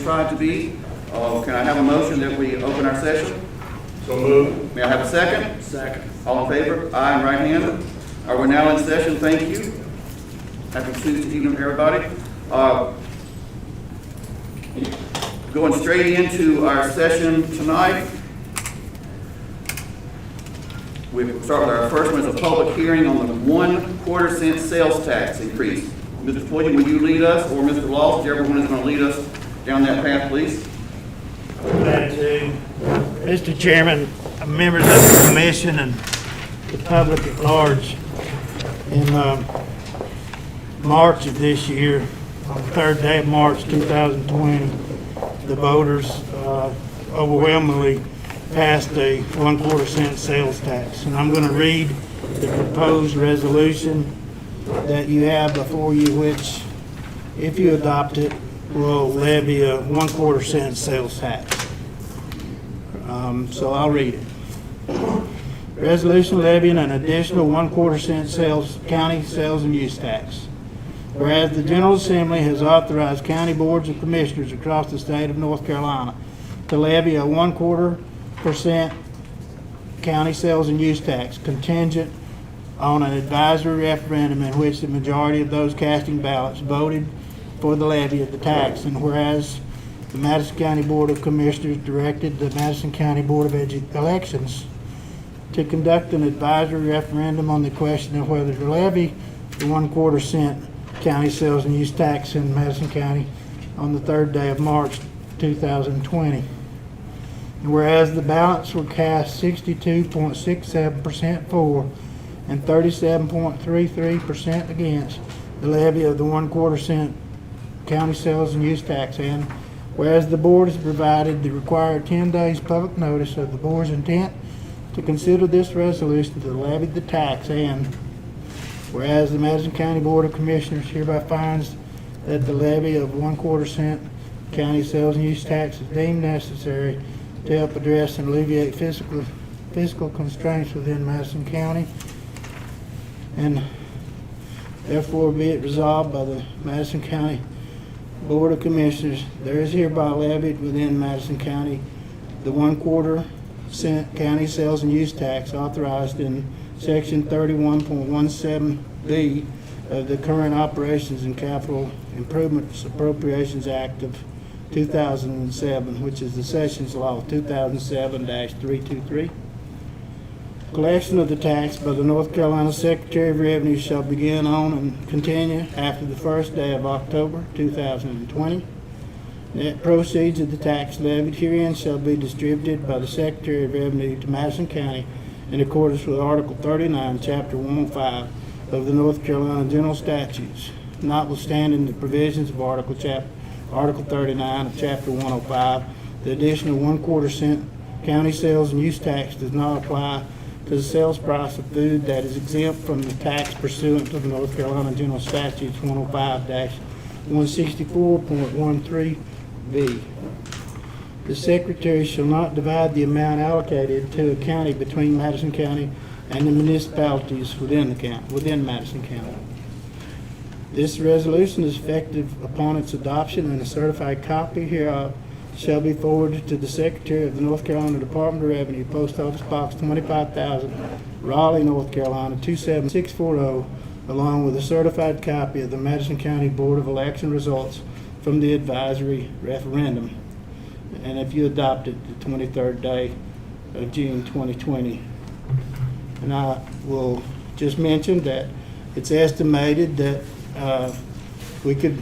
tried to be. Can I have a motion that we open our session? So moved. May I have a second? Second. All in favor? Aye and right hand. We're now in session. Thank you. Happy Tuesday evening, everybody. Going straight into our session tonight. We start with our first one, is a public hearing on the 1/4 cent sales tax increase. Mr. Floyd, will you lead us, or Mr. Laws, whichever one is going to lead us down that path, please? Glad to. Mr. Chairman, members of the commission and the public at large, in March of this year, on the 3rd day of March 2020, the voters overwhelmingly passed a 1/4 cent sales tax. And I'm going to read the proposed resolution that you have before you, which, if you adopt it, will levy a 1/4 cent sales tax. So I'll read it. Resolution levying an additional 1/4 cent county sales and use tax. Whereas the General Assembly has authorized county boards of commissioners across the state of North Carolina to levy a 1/4% county sales and use tax contingent on an advisory referendum in which the majority of those casting ballots voted for the levy of the tax. And whereas the Madison County Board of Commissioners directed the Madison County Board of Elections to conduct an advisory referendum on the question of whether to levy the 1/4 cent county sales and use tax in Madison County on the 3rd day of March 2020. And whereas the ballots were cast 62.67% for and 37.33% against the levy of the 1/4 cent county sales and use tax, and whereas the board has provided the required 10 days public notice of the board's intent to consider this resolution to levy the tax, and whereas the Madison County Board of Commissioners hereby finds that the levy of 1/4 cent county sales and use tax is deemed necessary to help address and alleviate fiscal constraints within Madison County, and therefore be it resolved by the Madison County Board of Commissioners, there is hereby levied within Madison County the 1/4 cent county sales and use tax authorized in Section 31.17B of the Current Operations and Capital Improvements Appropriations Act of 2007, which is the Sessions Law 2007-323. Collection of the tax by the North Carolina Secretary of Revenue shall begin on and continue after the 1st day of October 2020. Net proceeds of the tax levied herein shall be distributed by the Secretary of Revenue to Madison County in accordance with Article 39, Chapter 105 of the North Carolina General Statutes, notwithstanding the provisions of Article 39 of Chapter 105. The additional 1/4 cent county sales and use tax does not apply to the sales price of food that is exempt from the tax pursuant to the North Carolina General Statutes 105-164.13b. The Secretary shall not divide the amount allocated to a county between Madison County and the municipalities within Madison County. This resolution is effective upon its adoption, and a certified copy hereof shall be forwarded to the Secretary of the North Carolina Department of Revenue, Post Office Box 25,000, Raleigh, North Carolina 27640, along with a certified copy of the Madison County Board of Election results from the advisory referendum. And if you adopt it, the 23rd day of June 2020. And I will just mention that it's estimated that we could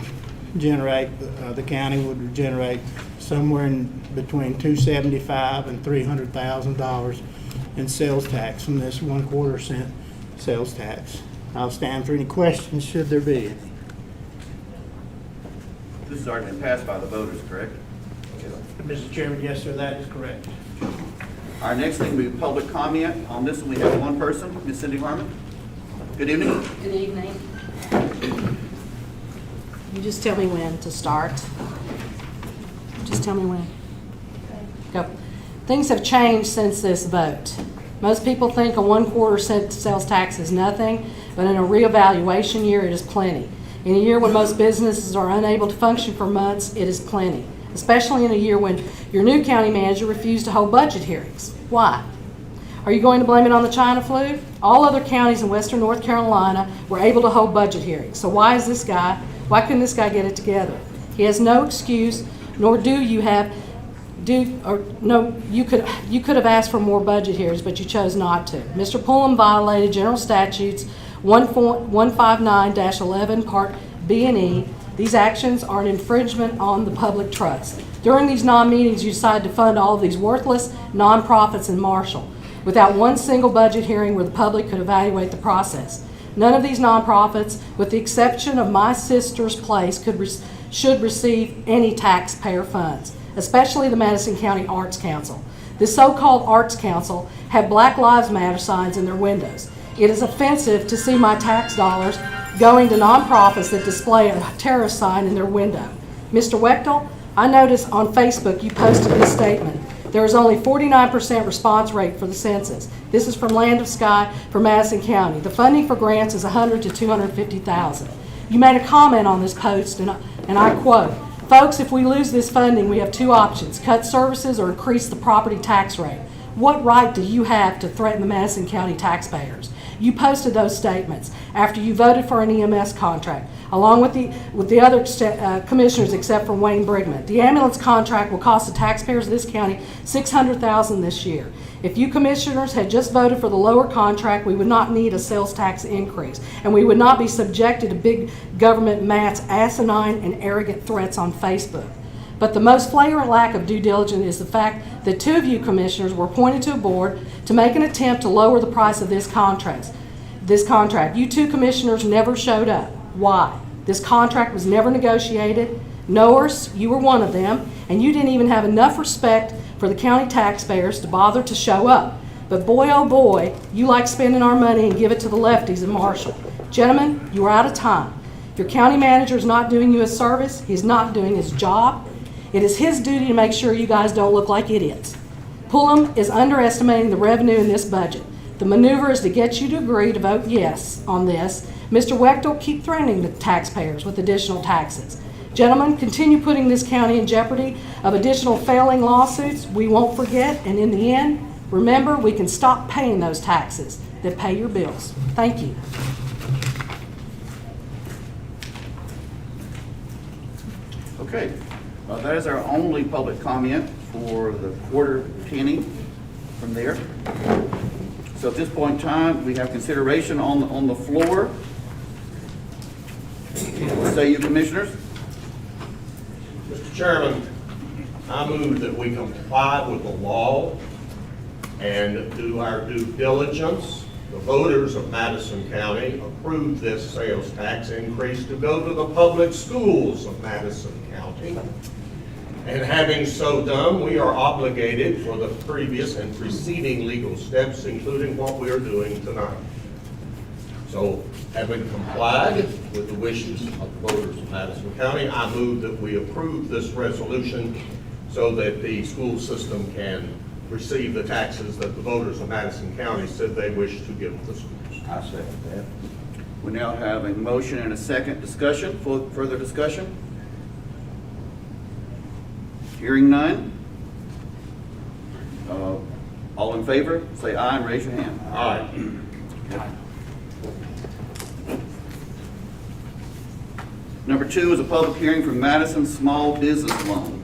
generate, the county would generate somewhere in between $275,000 and $300,000 in sales tax from this 1/4 cent sales tax. I'll stand for any questions, should there be any. This has already been passed by the voters, correct? Mr. Chairman, yes, sir, that is correct. Our next thing will be public comment. On this one, we have one person, Ms. Cindy Harmon. Good evening. Good evening. You just tell me when to start. Just tell me when. Go. Things have changed since this vote. Most people think a 1/4 cent sales tax is nothing, but in a reevaluation year, it is plenty. In a year when most businesses are unable to function for months, it is plenty. especially in a year when your new county manager refused to hold budget hearings. Why? Are you going to blame it on the China flu? All other counties in western North Carolina were able to hold budget hearings. So why couldn't this guy get it together? He has no excuse, nor do you have, you could have asked for more budget hearings, but you chose not to. Mr. Pullum violated General Statutes 159-11, Part B and E. These actions are an infringement on the public trust. During these non-meetings, you decided to fund all of these worthless nonprofits in Marshall without one single budget hearing where the public could evaluate the process. None of these nonprofits, with the exception of My Sister's Place, should receive any taxpayer funds, especially the Madison County Arts Council. This so-called Arts Council have Black Lives Matter signs in their windows. It is offensive to see my tax dollars going to nonprofits that display a terrorist sign in their window. Mr. Wechtel, I noticed on Facebook you posted this statement. There is only 49% response rate for the census. This is from Land of Sky for Madison County. The funding for grants is $100,000 to $250,000. You made a comment on this post, and I quote, "Folks, if we lose this funding, we have two options: cut services or increase the property tax rate. What right do you have to threaten the Madison County taxpayers?" You posted those statements after you voted for an EMS contract, along with the other commissioners except for Wayne Brigman. The ambulance contract will cost the taxpayers of this county $600,000 this year. If you commissioners had just voted for the lower contract, we would not need a sales tax increase, and we would not be subjected to big government Matt's asinine and arrogant threats on Facebook. But the most flagrant lack of due diligence is the fact that two of you commissioners were appointed to a board to make an attempt to lower the price of this contract. You two commissioners never showed up. Why? This contract was never negotiated. Knowers, you were one of them, and you didn't even have enough respect for the county taxpayers to bother to show up. But boy, oh boy, you like spending our money and give it to the lefties in Marshall. Gentlemen, you are out of time. Your county manager is not doing you a service. He's not doing his job. It is his duty to make sure you guys don't look like idiots. Pullum is underestimating the revenue in this budget. The maneuver is to get you to agree to vote yes on this. Mr. Wechtel, keep threatening the taxpayers with additional taxes. Gentlemen, continue putting this county in jeopardy of additional failing lawsuits. We won't forget, and in the end, remember, we can stop paying those taxes that pay your bills. Thank you. Okay, that is our only public comment for the quarter penny from there. So at this point in time, we have consideration on the floor. What say you, commissioners? Mr. Chairman, I move that we comply with the law and do our due diligence. The voters of Madison County approved this sales tax increase to go to the public schools of Madison County. And having so done, we are obligated for the previous and preceding legal steps, including what we are doing tonight. So, having complied with the wishes of the voters of Madison County, I move that we approve this resolution so that the school system can receive the taxes that the voters of Madison County said they wish to give the schools. I second that. We now have a motion and a second discussion. Further discussion? Hearing none. All in favor, say aye and raise your hand. Aye. Number 2 is a public hearing for Madison Small Business Loan.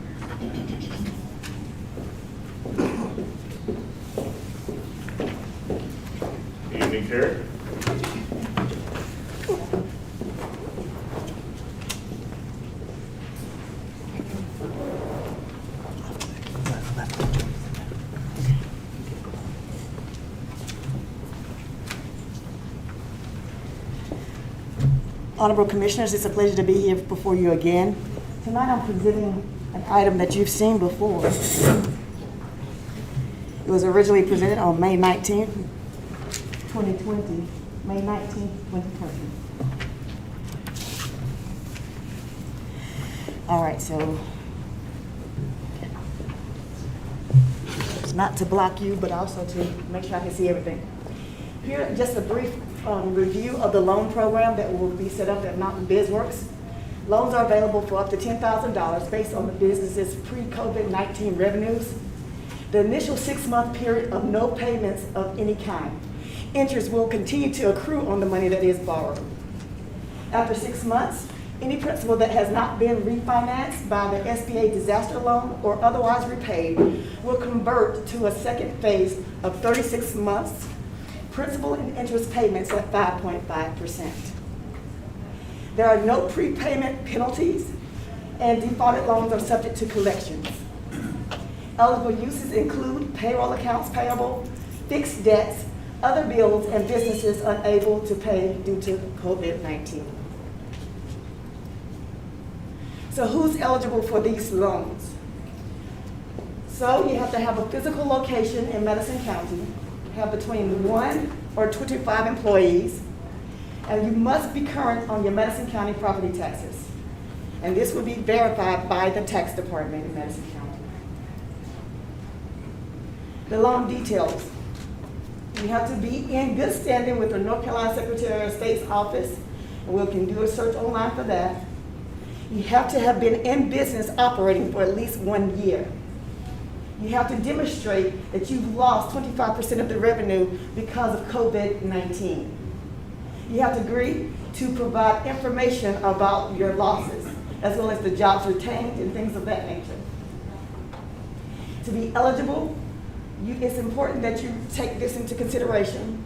Evening, Terry. Honorable Commissioners, it's a pleasure to be here before you again. Tonight I'm presenting an item that you've seen before. It was originally presented on May 19th, 2020. May 19th, 2020. All right, so it's not to block you, but also to make sure I can see everything. Here, just a brief review of the loan program that will be set up at Mountain BizWorks. Loans are available for up to $10,000 based on the business's pre-COVID-19 revenues. The initial 6-month period of no payments of any kind. Interest will continue to accrue on the money that is borrowed. After 6 months, any principal that has not been refinanced by the SBA disaster loan or otherwise repaid will convert to a second phase of 36 months, principal and interest payments at 5.5%. There are no prepayment penalties, and defaulted loans are subject to collections. Eligible uses include payroll accounts payable, fixed debts, other bills, and businesses unable to pay due to COVID-19. So who's eligible for these loans? So you have to have a physical location in Madison County, have between 1 or 25 employees, and you must be current on your Madison County property taxes. And this will be verified by the tax department in Madison County. The loan details. You have to be in good standing with the North Carolina Secretary of State's office, and we can do a search online for that. You have to have been in business operating for at least 1 year. You have to demonstrate that you've lost 25% of the revenue because of COVID-19. You have to agree to provide information about your losses, as well as the jobs retained and things of that nature. To be eligible, it's important that you take this into consideration.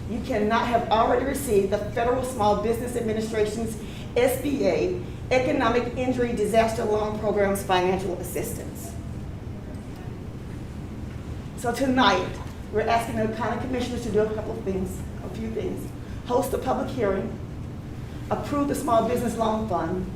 You cannot have already received the Federal Small Business Administration's SBA Economic Injury Disaster Loan Program's financial assistance. So tonight, we're asking the county commissioners to do a few things. Host a public hearing, approve the Small Business Loan Fund,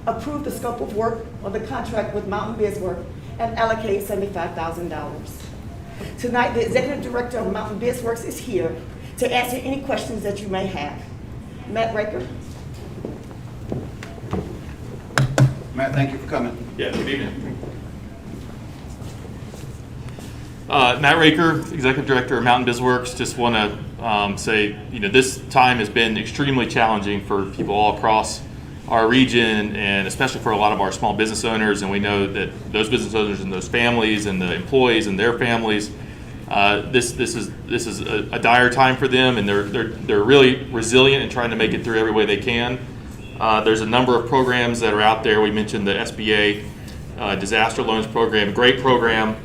approve the scope of work or the contract with Mountain BizWorks, and allocate $75,000. Tonight, the Executive Director of Mountain BizWorks is here to answer any questions that you may have. Matt Raker. Matt, thank you for coming. Yeah, good evening. Matt Raker, Executive Director of Mountain BizWorks. Just want to say, this time has been extremely challenging for people all across our region, and especially for a lot of our small business owners. And we know that those business owners and those families and the employees and their families, this is a dire time for them, and they're really resilient and trying to make it through every way they can. There's a number of programs that are out there. We mentioned the SBA Disaster Loans Program, great program.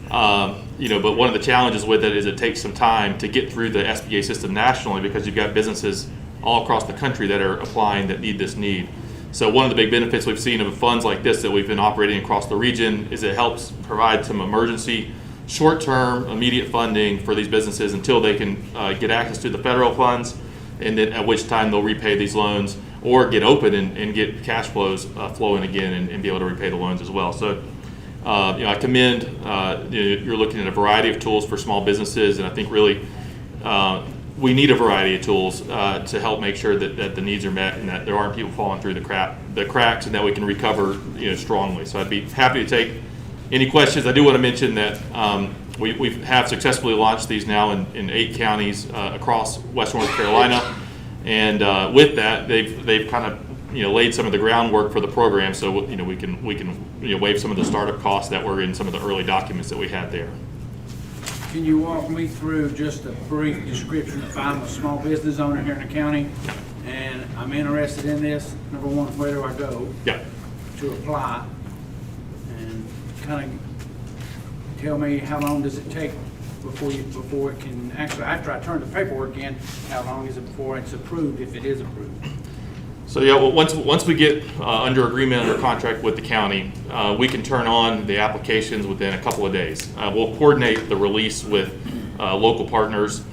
But one of the challenges with it is it takes some time to get through the SBA system nationally, because you've got businesses all across the country that are applying that need this need. So one of the big benefits we've seen of funds like this that we've been operating across the region is it helps provide some emergency, short-term, immediate funding for these businesses until they can get access to the federal funds, and then at which time they'll repay these loans or get open and get cash flows flowing again and be able to repay the loans as well. So I commend you're looking at a variety of tools for small businesses, and I think really we need a variety of tools to help make sure that the needs are met and that there aren't people falling through the cracks, and that we can recover strongly. So I'd be happy to take any questions. I do want to mention that we have successfully launched these now in 8 counties across Western North Carolina, and with that they've kind of laid some of the groundwork for the program, so we can waive some of the startup costs that were in some of the early documents that we had there. Can you walk me through just a brief description? If I'm a small business owner here in the county and I'm interested in this, number one, where do I go to apply? And kind of tell me, how long does it take before it can actually, after I turn the paperwork in, how long is it before it's approved, if it is approved? So well, once we get under agreement, under contract with the county, we can turn on the applications within a couple of days. We'll coordinate the release with local partners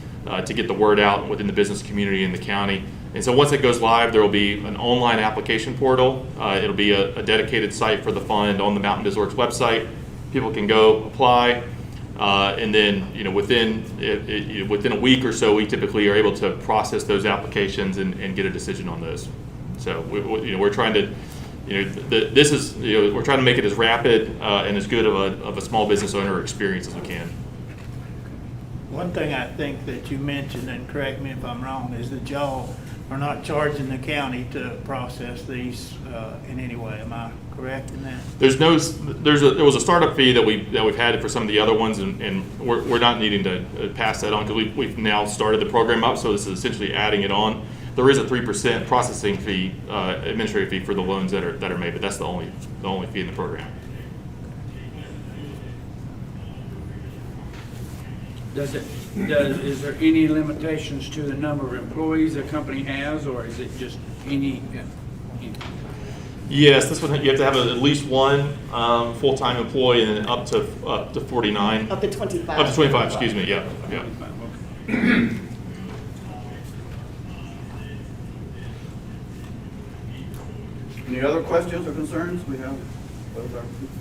to get the word out within the business community in the county. And so once it goes live, there will be an online application portal. It'll be a dedicated site for the fund on the Mountain BizWorks website. People can go apply, and then within a week or so, we typically are able to process those applications and get a decision on those. So we're trying to, we're trying to make it as rapid and as good of a small business owner experience as we can. One thing I think that you mentioned, and correct me if I'm wrong, is that y'all are not charging the county to process these in any way. Am I correct in that? There was a startup fee that we've had for some of the other ones, and we're not needing to pass that on because we've now started the program up. So this is essentially adding it on. There is a 3% processing fee, administrative fee for the loans that are made, but that's the only fee in the program. Is there any limitations to the number of employees a company has, or is it just any? Yes, this one you have to have at least one full-time employee, and then up to 49. Up to 25. Up to 25. Excuse me. Yeah. Okay. Any other questions or concerns we have?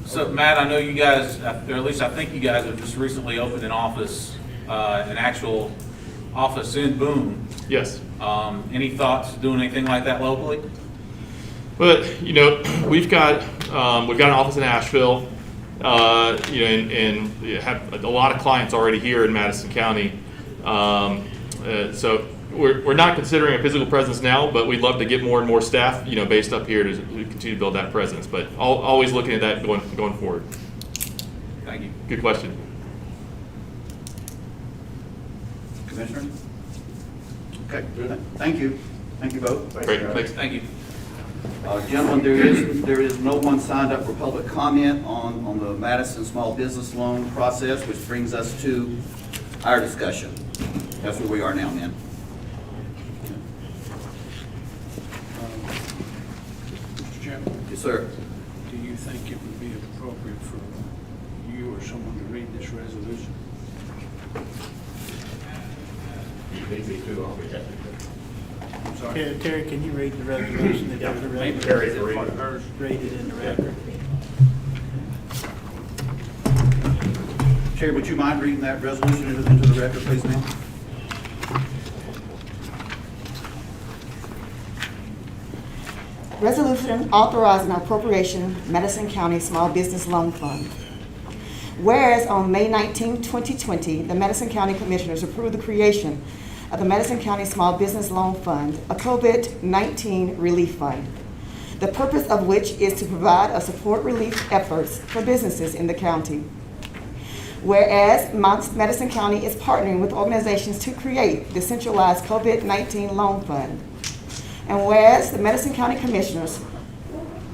So, Matt, I know you guys, or at least I think you guys have just recently opened an office, an actual office in Boone. Yes. Any thoughts doing anything like that locally? But we've got an office in Asheville, and have a lot of clients already here in Madison County. So we're not considering a physical presence now, but we'd love to get more and more staff, based up here to continue to build that presence. But always looking at that going forward. Thank you. Good question. Commissioner? Okay, thank you. Thank you both. Great, thanks. Thank you. Gentlemen, there is no one signed up for public comment on the Madison small business loan process, which brings us to our discussion. That's where we are now, man. Mr. Chairman, Yes, sir. do you think it would be appropriate for you or someone to read this resolution? You need me to, I'll be happy I'm sorry. Terry, can you read the resolution? Yeah, the maybe resolution? Terry Is can it read part it. of hers? Read it in the record. Chair, would you mind reading that resolution into the record, please, ma'am? Resolution authorizing appropriation Madison County Small Business Loan Fund. Whereas on May 19, 2020, the Madison County Commissioners approved the creation of the Madison County Small Business Loan Fund, a COVID-19 relief fund, the purpose of which is to provide a support relief efforts for businesses in the county. Whereas Madison County is partnering with organizations to create the centralized COVID-19 loan fund. And whereas the Madison County Commissioners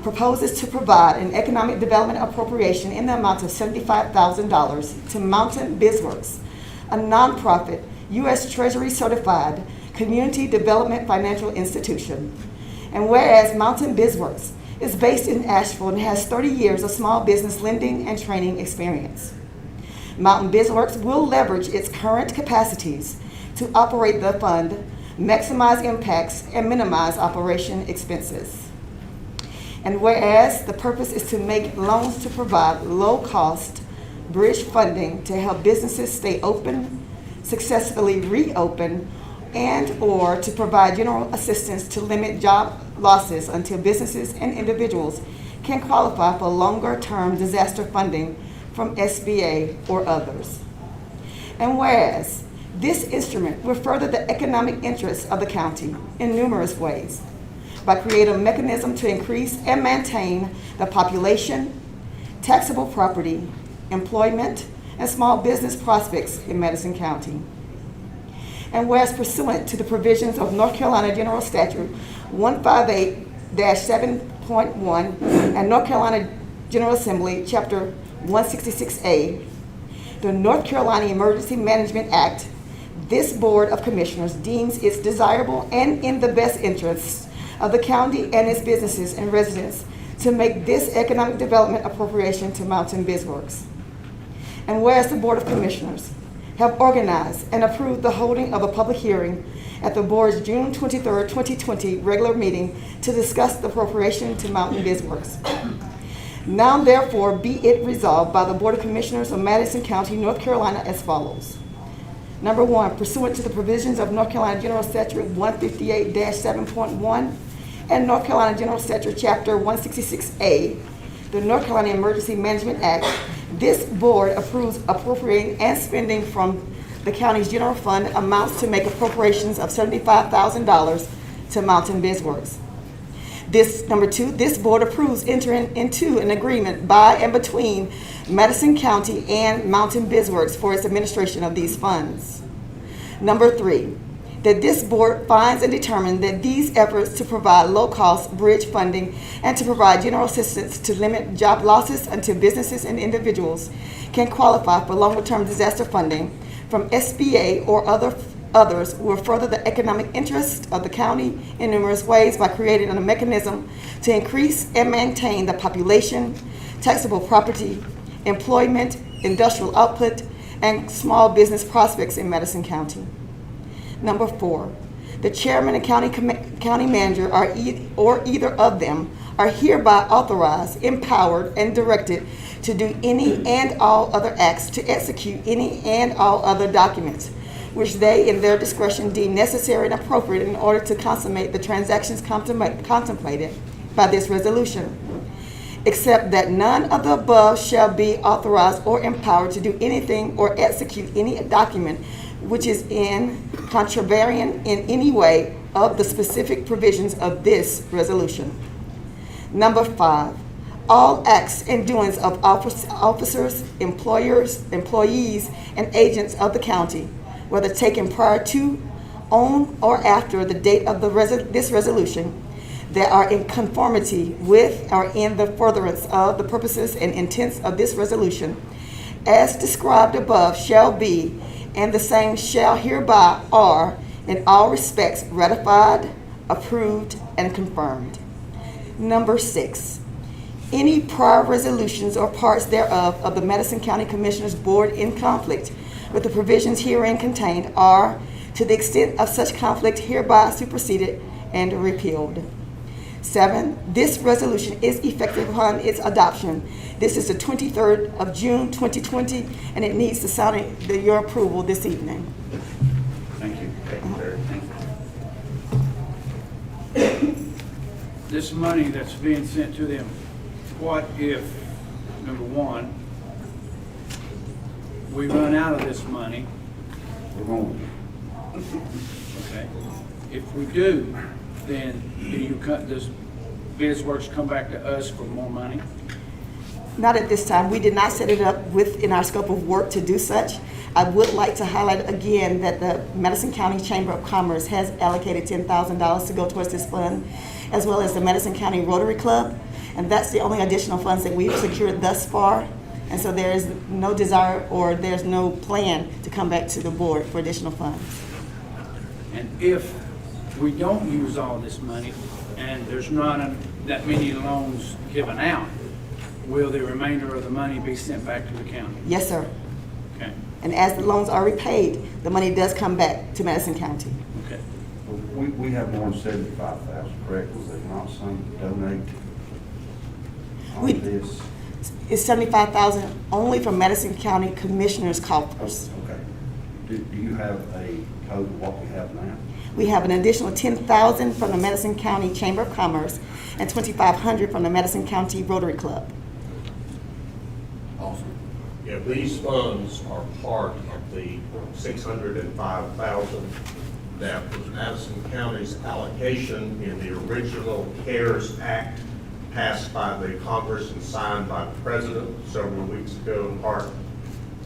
proposes to provide an economic development appropriation in the amount of $75,000 to Mountain BizWorks, a nonprofit, U.S. Treasury certified community development financial institution. And whereas Mountain BizWorks is based in Asheville and has 30 years of small business lending and training experience. Mountain BizWorks will leverage its current capacities to operate the fund, maximize impacts, and minimize operation expenses. And whereas the purpose is to make loans to provide low-cost bridge funding to help businesses stay open, successfully reopen, and or to provide general assistance to limit job losses until businesses and individuals can qualify for longer-term disaster funding from SBA or others. And whereas this instrument will further the economic interests of the county in numerous ways by creating a mechanism to increase and maintain the population, taxable property, employment, and small business prospects in Madison County. And whereas pursuant to the provisions of North Carolina General Statute 158-7.1 and North Carolina General Assembly Chapter 166A, the North Carolina Emergency Management Act, this Board of Commissioners deems it's desirable and in the best interests of the county and its businesses and residents to make this economic development appropriation to Mountain BizWorks. And whereas the Board of Commissioners have organized and approved the holding of a public hearing at the board's June 23, 2020 regular meeting to discuss the appropriation to Mountain BizWorks. Now therefore be it resolved by the Board of Commissioners of Madison County, North Carolina as follows. Number one, pursuant to the provisions of North Carolina General Statute 158-7.1 and North Carolina General Statute Chapter 166A, the North Carolina Emergency Management Act, this board approves appropriating and spending from the county's general fund amounts to make appropriations of $75,000 to Mountain BizWorks. Number 2, this board approves entering into an agreement by and between Madison County and Mountain BizWorks for its administration of these funds. Number 3, that this board finds and determines that these efforts to provide low-cost bridge funding and to provide general assistance to limit job losses until businesses and individuals can qualify for longer-term disaster funding from SBA or others will further the economic interest of the county in numerous ways by creating a mechanism to increase and maintain the population, taxable property, employment, industrial output, and small business prospects in Madison County. Number 4, the chairman and county manager or either of them are hereby authorized, empowered, and directed to do any and all other acts to execute any and all other documents which they in their discretion deem necessary and appropriate in order to consummate the transactions contemplated by this resolution, except that none of the above shall be authorized or empowered to do anything or execute any document which is in contravariant in any way of the specific provisions of this resolution. Number 5, all acts and doings of officers, employers, employees, and agents of the county, whether taken prior to, on, or after the date of this resolution, that are in conformity with or in the furtherance of the purposes and intents of this resolution, as described above, shall be, and the same shall hereby are, in all respects, ratified, approved, and confirmed. Number 6, any prior resolutions or parts thereof of the Madison County Commissioners Board in conflict with the provisions herein contained are, to the extent of such conflict, hereby superseded and repealed. 7, this resolution is effective upon its adoption. This is the 23rd of June, 2020, and it needs your approval this evening. Thank you. Thank you. This money that's being sent to them, what if, number 1, we run out of this money? We're going. Okay. If we do, then does BizWorks come back to us for more money? Not at this time. We did not set it up within our scope of work to do such. I would like to highlight again that the Madison County Chamber of Commerce has allocated $10,000 to go towards this fund, as well as the Madison County Rotary Club, and that's the only additional funds that we've secured thus far. And so there is no desire or there's no plan to come back to the board for additional funds. And if we don't use all this money and there's not that many loans given out, will the remainder of the money be sent back to the county? Yes, sir. Okay. And as the loans are repaid, the money does come back to Madison County. Okay. We have more than 75,000, correct? Was there not some donate We- on this? It's $75,000 only from Madison County Commissioners' coffers. Okay. Do you have a code of what we have now? We have an additional $10,000 from the Madison County Chamber of Commerce and $2,500 from the Madison County Rotary Club. Awesome. Yeah, these funds are part of the $605,000 that was Madison County's allocation in the original CARES Act passed by the Congress and signed by the President several weeks ago in part.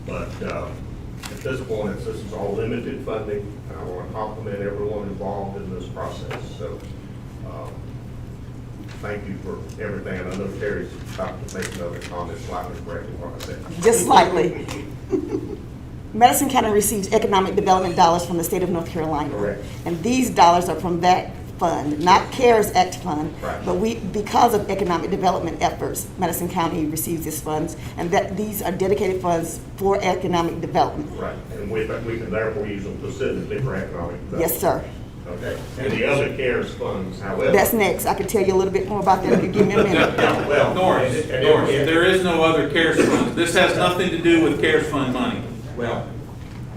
But at this point, this is all limited funding, and I want to compliment everyone involved in this process. So thank you for everything. And I know Terry's about to make another comment, slightly correcting what I said. Just slightly. Madison County receives economic development dollars from the state of North Carolina. Correct. And these dollars are from that fund, not CARES Act fund. Right. But because of economic development efforts, Madison County receives these funds, and that these are dedicated funds for economic development. Right, and we can therefore use them specifically for economic development. Yes, sir. Okay, and the other CARES funds, however. That's next. I can tell you a little bit more about that if you give me a minute. Yeah, well, Norris, and there is no other CARES fund. This has nothing to do with CARES fund money. Well,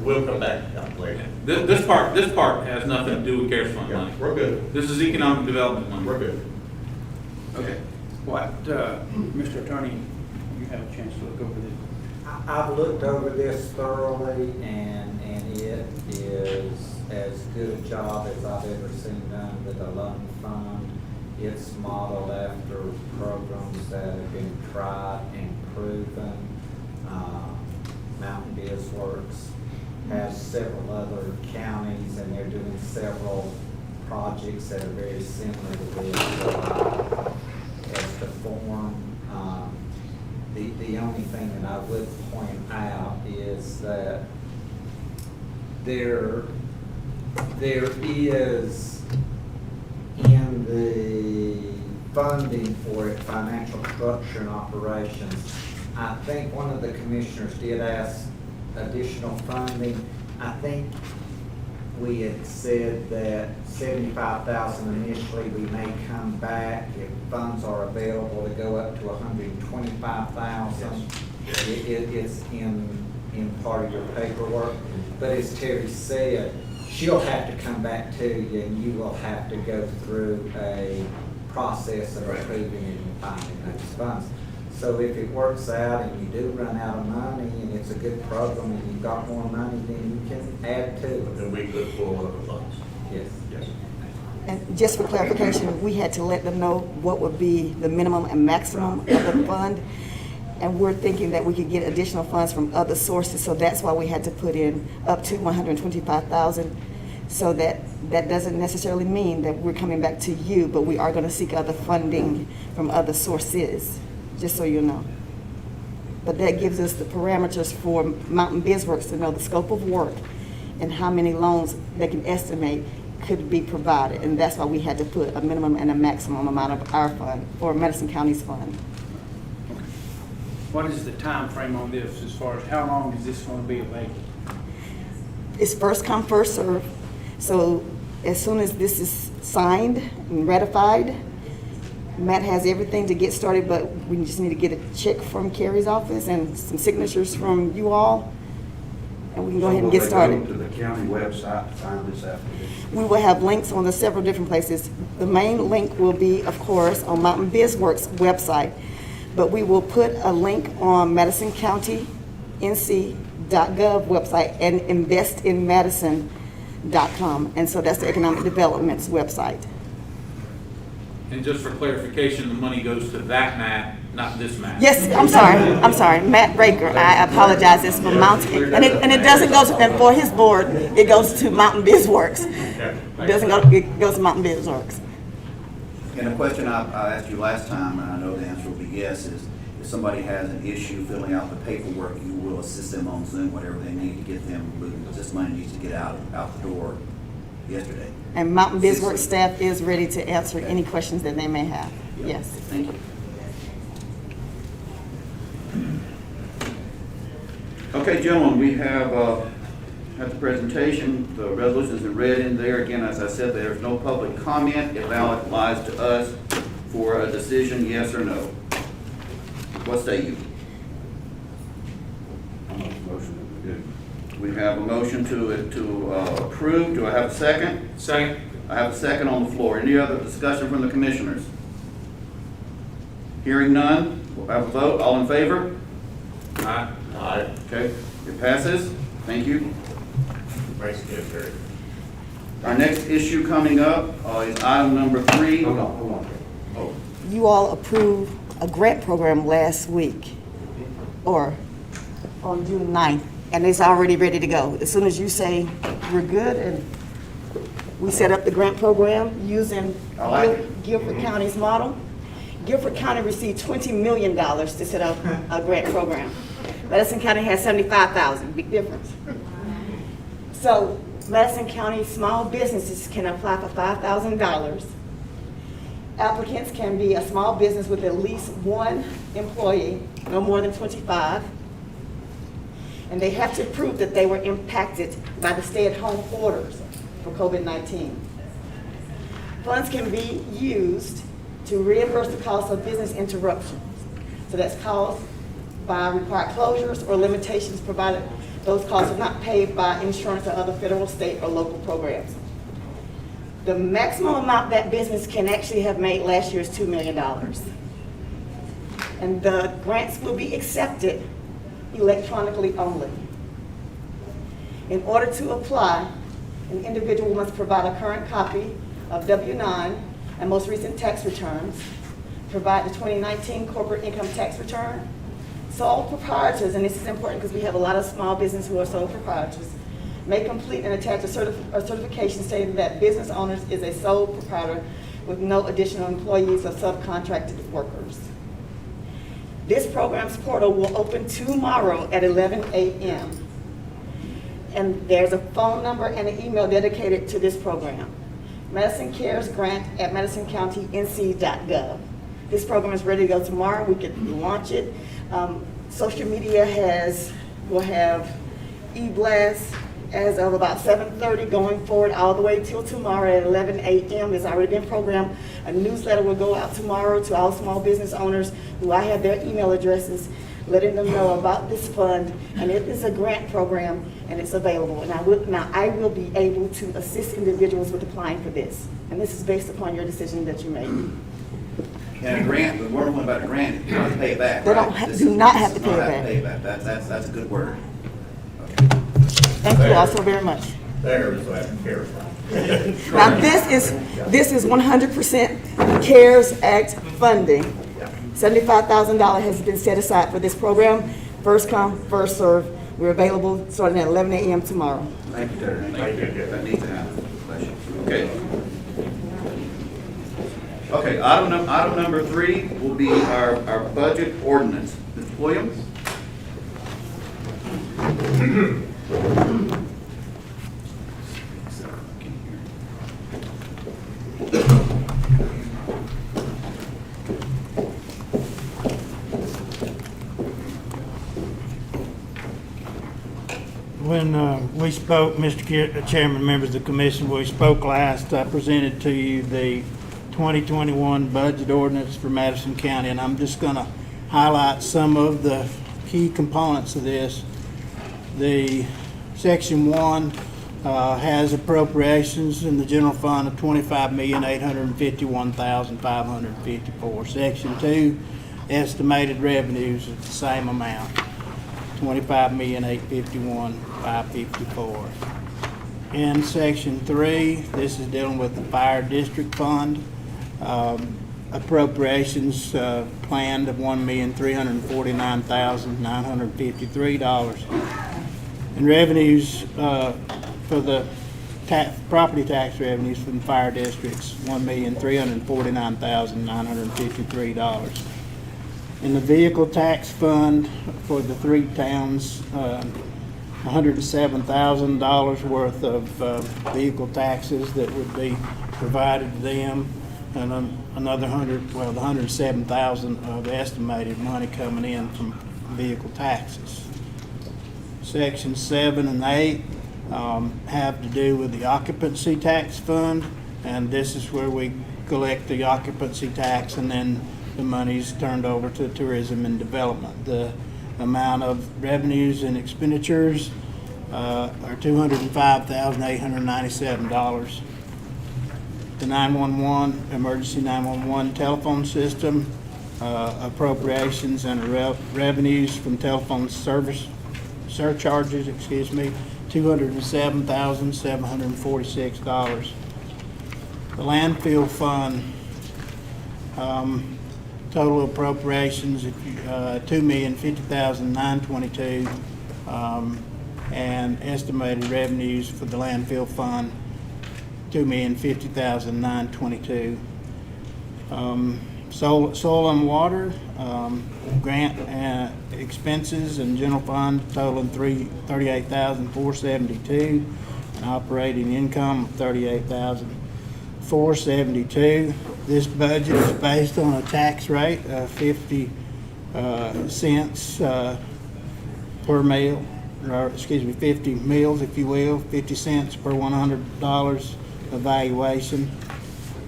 we'll come back to that later. This part has nothing to do with CARES fund Yeah, money. we're good, This is economic development money. we're good. Okay. What, Mr. Attorney, you have a chance to look over this. I've looked over this thoroughly, and it is as good a job as I've ever seen done with a loan fund. It's modeled after programs that have been tried and proven. Mountain Bizworks has several other counties, and they're doing several projects that are very similar to this. As to form, the only thing that I would point out is that there is in the funding for it, financial structure and operations, I think one of the commissioners did ask additional funding. I think we had said that 75,000 initially, we may come back if funds are available to go up to 125,000. It's in part of your paperwork, but as Terry said, she'll have to come back to you, and you will have to go through a process of approving and finding those funds. So if it works out and you do run out of money and it's a good program and you've got more money, then you can add to it. And we could pull other funds. Yes. Yes. And just for clarification, we had to let them know what would be the minimum and maximum of the fund. And we're thinking that we could get additional funds from other sources, so that's why we had to put in up to 125,000. So that doesn't necessarily mean that we're coming back to you, but we are going to seek other funding from other sources, just so you know. But that gives us the parameters for Mountain Bizworks to know the scope of work and how many loans they can estimate could be provided. And that's why we had to put a minimum and a maximum amount of our fund, or Madison County's fund. What is the time frame on this, as far as how long is this going to be available? It's first come, first serve. So as soon as this is signed and ratified, Matt has everything to get started, but we just need to get a check from Carrie's office and some signatures from you all, and we can go ahead and get started. Will they go to the county website to find this application? We will have links on the several different places. The main link will be, of course, on Mountain Bizworks website, but we will put a link on Madison County NC.gov website and investinmadison.com. And so that's the Economic Development's website. And just for clarification, the money goes to that map, not this map. Yes, I'm sorry, Matt Raker, I apologize, it's for Mountain, and it doesn't go to, and for his board, it goes to Mountain Bizworks. It goes to Mountain Bizworks. And a question I asked you last time, and I know the answer will be yes, is if somebody has an issue filling out the paperwork, you will assist them on Zoom, whatever they need to get them moving, because this money needs to get out the door yesterday. And Mountain Bizworks staff is ready to answer any questions that they may have. Yes. Thank you. Okay, gentlemen, we have at the presentation, the resolutions are read in there. Again, as I said, there's no public comment. It lies to us for a decision, yes or no. What say you? I'll make a motion that we do. We have a motion to approve. Do I have a second? Second. I have a second on the floor. Any other discussion from the commissioners? Hearing none, we'll have a vote. All in favor? Aye. Aye. Okay, it passes. Thank you. Thanks again, Terry. Our next issue coming up is item number 3. Hold on. Oh, You all approved a grant program last week, or on June 9th, and it's already ready to go. As soon as you say we're good, and we set up the grant program using I like it. Guilford County's model. Guilford County received $20 million to set up a grant program. Madison County has $75,000, big difference. So Madison County small businesses can apply for $5,000. Applicants can be a small business with at least one employee, no more than 25. And they have to prove that they were impacted by the stay-at-home orders for COVID-19. Funds can be used to reimburse the cost of business interruptions. So that's caused by required closures or limitations provided those costs are not paid by insurance or other federal, state, or local programs. The maximum amount that business can actually have made last year is $2 million. And the grants will be accepted electronically only. In order to apply, an individual must provide a current copy of W-9 and most recent tax returns, provide the 2019 corporate income tax return. Sole proprietors, and this is important because we have a lot of small business who are sole proprietors, may complete and attach a certification stating that business owners is a sole proprietor with no additional employees or subcontracted workers. This program's portal will open tomorrow at 11 a.m. And there's a phone number and an email dedicated to this program. Madison Cares Grant at MadisonCountyNC.gov. This program is ready to go tomorrow. We could launch it. Social media will have e-blasts as of about 7:30 going forward all the way till tomorrow at 11 a.m. It's already been programmed. A newsletter will go out tomorrow to all small business owners who I have their email addresses, letting them know about this fund. And it is a grant program and it's available. And I will be able to assist individuals with applying for this. And this is based upon your decision that you made. And a grant, the wonderful thing about a grant, you don't have to pay it back, They right? don't have- This do is- not this have to is pay it not back. pay it back. That's a good word. Thank you all so very much. There's that CARES Act. Now, this is 100% CARES Act funding. $75,000 has been set aside for this program. First come, first serve. We're available starting at 11 a.m. tomorrow. Thank you, Terry. Thank you. That needs to happen. Bless you. Okay. Okay, item number 3 will be our budget ordinance. Mr. Williams? When we spoke, Mr. Chairman, members of the commission, when we spoke last, I presented to you the 2021 budget ordinance for Madison County, and I'm just going to highlight some of the key components of this. The Section 1 has appropriations in the general fund of $25,851,554. Section 2, estimated revenues of the same amount, $25,851,554. In Section 3, this is dealing with the fire district fund. Appropriations planned of $1,349,953. And revenues for the property tax revenues from fire districts, $1,349,953. In the vehicle tax fund for the 3 towns, $107,000 worth of vehicle taxes that would be provided to them, and another the $107,000 of estimated money coming in from vehicle taxes. Sections 7 and 8 have to do with the occupancy tax fund, and this is where we collect the occupancy tax and then the money's turned over to tourism and development. The amount of revenues and expenditures are $205,897. The 911, emergency 911 telephone system, appropriations and revenues from telephone service surcharges, $207,746. The landfill fund, total appropriations, $2,050,922, and estimated revenues for the landfill fund, $2,050,922. Soil and water, grant expenses and general fund totaling $38,472, and operating income of $38,472. This budget is based on a tax rate of 50 cents per meal, or 50 meals, if you will, 50 cents per $100 evaluation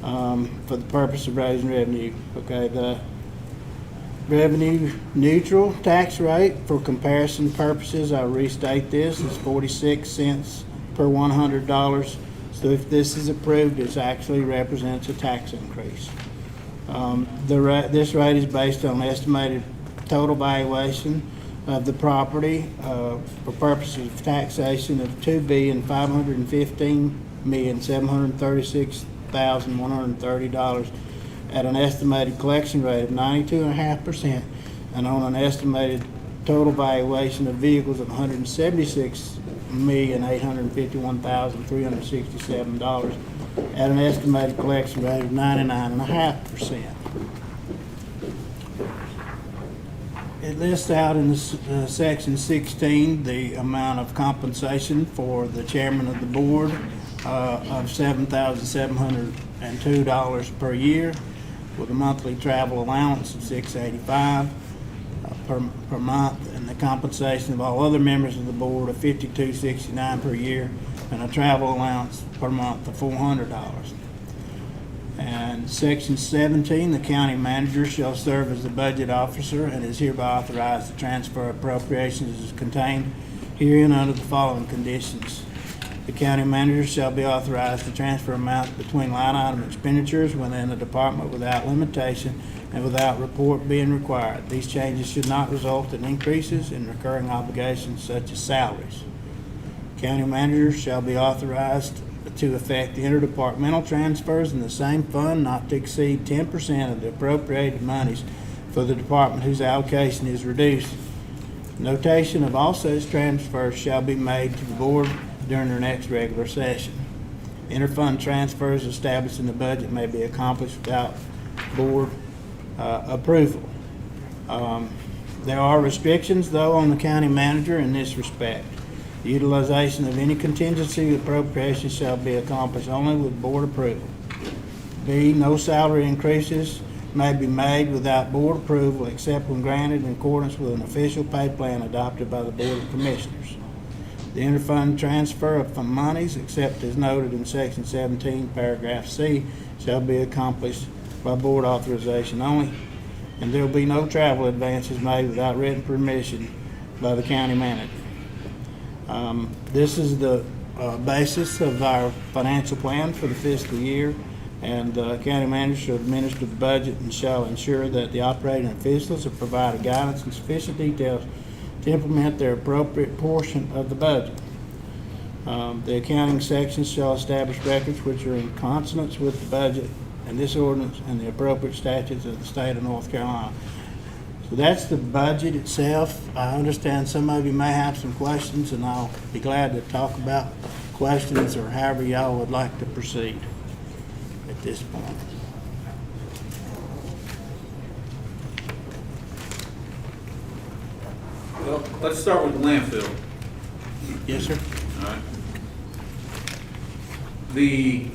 for the purpose of raising revenue. Okay, the revenue neutral tax rate for comparison purposes, I'll restate this, is 46 cents per $100. So if this is approved, it actually represents a tax increase. This rate is based on estimated total valuation of the property for purposes of taxation of $2,515,736,130 at an estimated collection rate of 92.5% and on an estimated total valuation of vehicles of $176,851,367 at an estimated collection rate of 99.5%. It lists out in section 16 the amount of compensation for the chairman of the board of $7,702 per year, with a monthly travel allowance of $685 per month, and the compensation of all other members of the board of $52.69 per year, and a travel allowance per month of $400. And section 17, the county manager shall serve as the budget officer and is hereby authorized to transfer appropriations as contained herein under the following conditions. The county manager shall be authorized to transfer amounts between line item expenditures within the department without limitation and without report being required. These changes should not result in increases in recurring obligations such as salaries. County manager shall be authorized to effect the interdepartmental transfers in the same fund not to exceed 10% of the appropriated monies for the department whose allocation is reduced. Notation of all such transfers shall be made to the board during their next regular session. Interfund transfers established in the budget may be accomplished without board approval. There are restrictions, though, on the county manager in this respect. The utilization of any contingency appropriation shall be accomplished only with board approval. B, no salary increases may be made without board approval except when granted in accordance with an official pay plan adopted by the Board of Commissioners. The interfund transfer of fund monies, except as noted in section 17, paragraph C, shall be accomplished by board authorization only, and there will be no travel advances made without written permission by the county manager. This is the basis of our financial plan for the fiscal year, and the county manager shall administer the budget and shall ensure that the operating officials have provided guidance and sufficient details to implement their appropriate portion of the budget. The accounting sections shall establish records which are in consonance with the budget and this ordinance and the appropriate statutes of the state of North Carolina. So that's the budget itself. I understand some of you may have some questions, and I'll be glad to talk about questions or however y'all would like to proceed at this point. Well, let's start with the landfill. Yes, sir. All right. The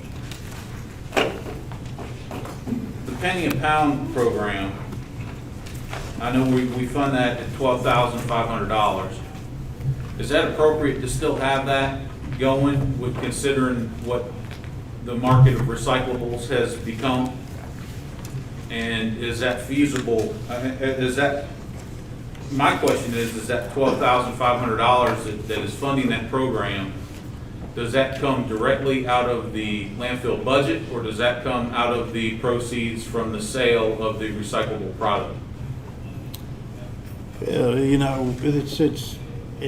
penny a pound program, I know we fund that at $12,500. Is that appropriate to still have that going with considering what the market of recyclables has become? And is that feasible? Is that, my question is that $12,500 that is funding that program, does that come directly out of the landfill budget, or does that come out of the proceeds from the sale of the recyclable product? You know, it's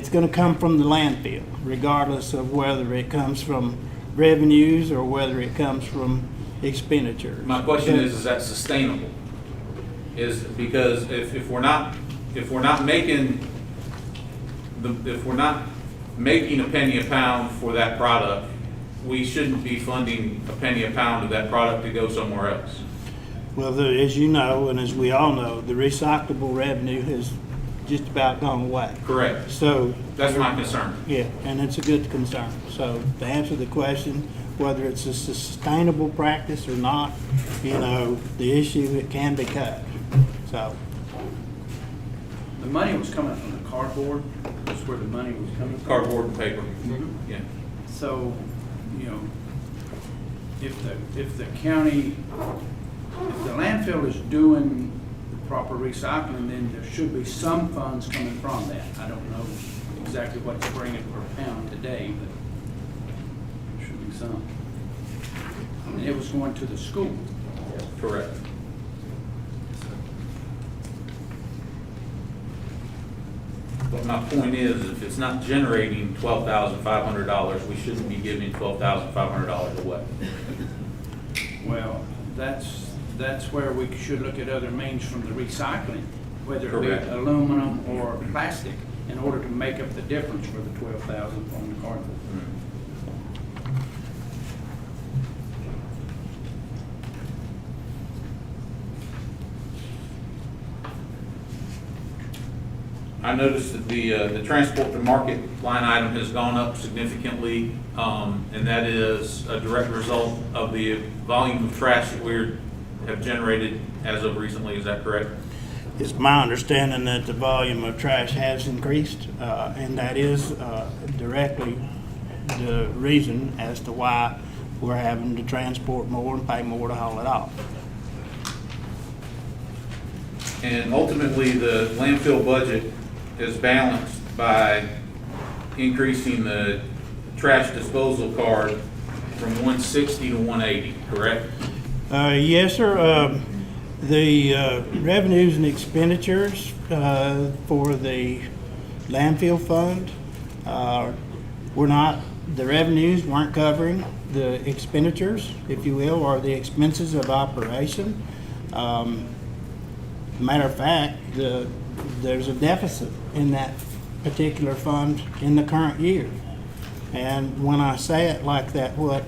going to come from the landfill, regardless of whether it comes from revenues or whether it comes from expenditures. My question is that sustainable? Is because if we're not making a penny a pound for that product, we shouldn't be funding a penny a pound of that product to go somewhere else. Well, as you know, and as we all know, the recyclable revenue has just about gone away. Correct. So That's my concern. yeah, and it's a good concern. So to answer the question, whether it's a sustainable practice or not, you know, the issue, it can be cut. So The money was coming from the cardboard, that's where the money was coming from. Cardboard and paper. Yeah. So, you know, if the county, if the landfill is doing the proper recycling, then there should be some funds coming from that. I don't know exactly what it's bringing per pound today, but there should be some. And it was going to the school. Correct. But my point is, if it's not generating $12,500, we shouldn't be giving $12,500 away. Well, that's where we should look at other means from the recycling, whether it Correct. be aluminum or plastic, in order to make up the difference for the 12,000 from the cardboard. I noticed that the transport to market line item has gone up significantly, and that is a direct result of the volume of trash that we have generated as of recently. Is that correct? It's my understanding that the volume of trash has increased, and that is directly the reason as to why we're having to transport more and pay more to haul it off. And ultimately, the landfill budget is balanced by increasing the trash disposal card from 160 to 180, correct? Yes, sir. The revenues and expenditures for the landfill fund were not, the revenues weren't covering the expenditures, if you will, or the expenses of operation. Matter of fact, there's a deficit in that particular fund in the current year. And when I say it like that, what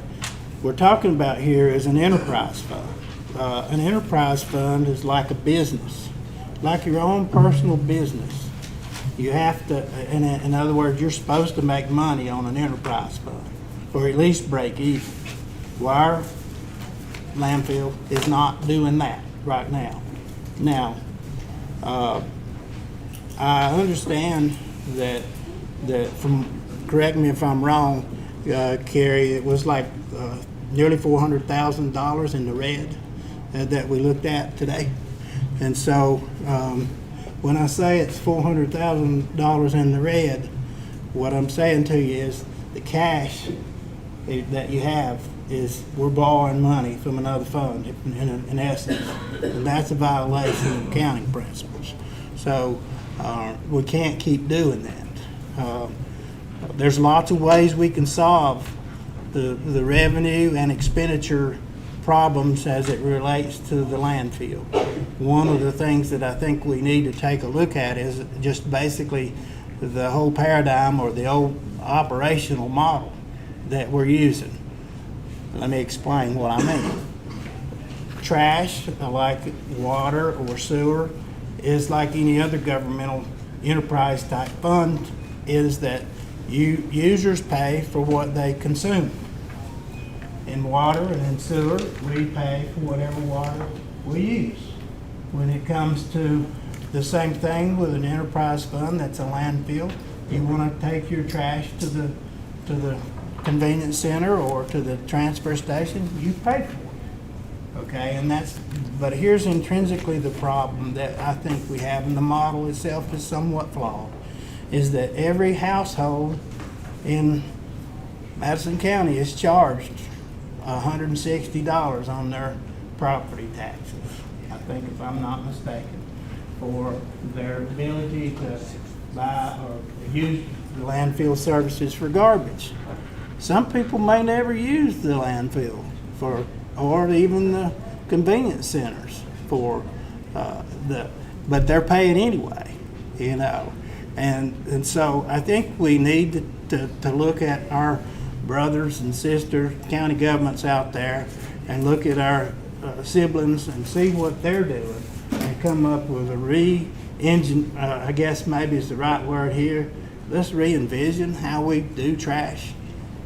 we're talking about here is an enterprise fund. An enterprise fund is like a business, like your own personal business. You have to, in other words, you're supposed to make money on an enterprise fund, or at least break even. Well, our landfill is not doing that right now. Now, I understand that from, correct me if I'm wrong, Carrie, it was like nearly $400,000 in the red that we looked at today. And so when I say it's $400,000 in the red, what I'm saying to you is the cash that you have is we're borrowing money from another fund in essence, and that's a violation of accounting principles. So we can't keep doing that. There's lots of ways we can solve the revenue and expenditure problems as it relates to the landfill. One of the things that I think we need to take a look at is just basically the whole paradigm or the old operational model that we're using. Let me explain what I mean. Trash, like water or sewer, is like any other governmental enterprise type fund, is that users pay for what they consume. In water and in sewer, we pay for whatever water we use. When it comes to the same thing with an enterprise fund that's a landfill, you want to take your trash to the convenience center or to the transfer station, you pay for it. Okay, and but here's intrinsically the problem that I think we have, and the model itself is somewhat flawed, is that every household in Madison County is charged $160 on their property taxes, I think, if I'm not mistaken, for their ability to buy or use the landfill services for garbage. Some people may never use the landfill or even the convenience centers but they're paying anyway, you know. And so I think we need to look at our brothers and sisters, county governments out there, and look at our siblings and see what they're doing and come up with a I guess maybe is the right word here. Let's re-envision how we do trash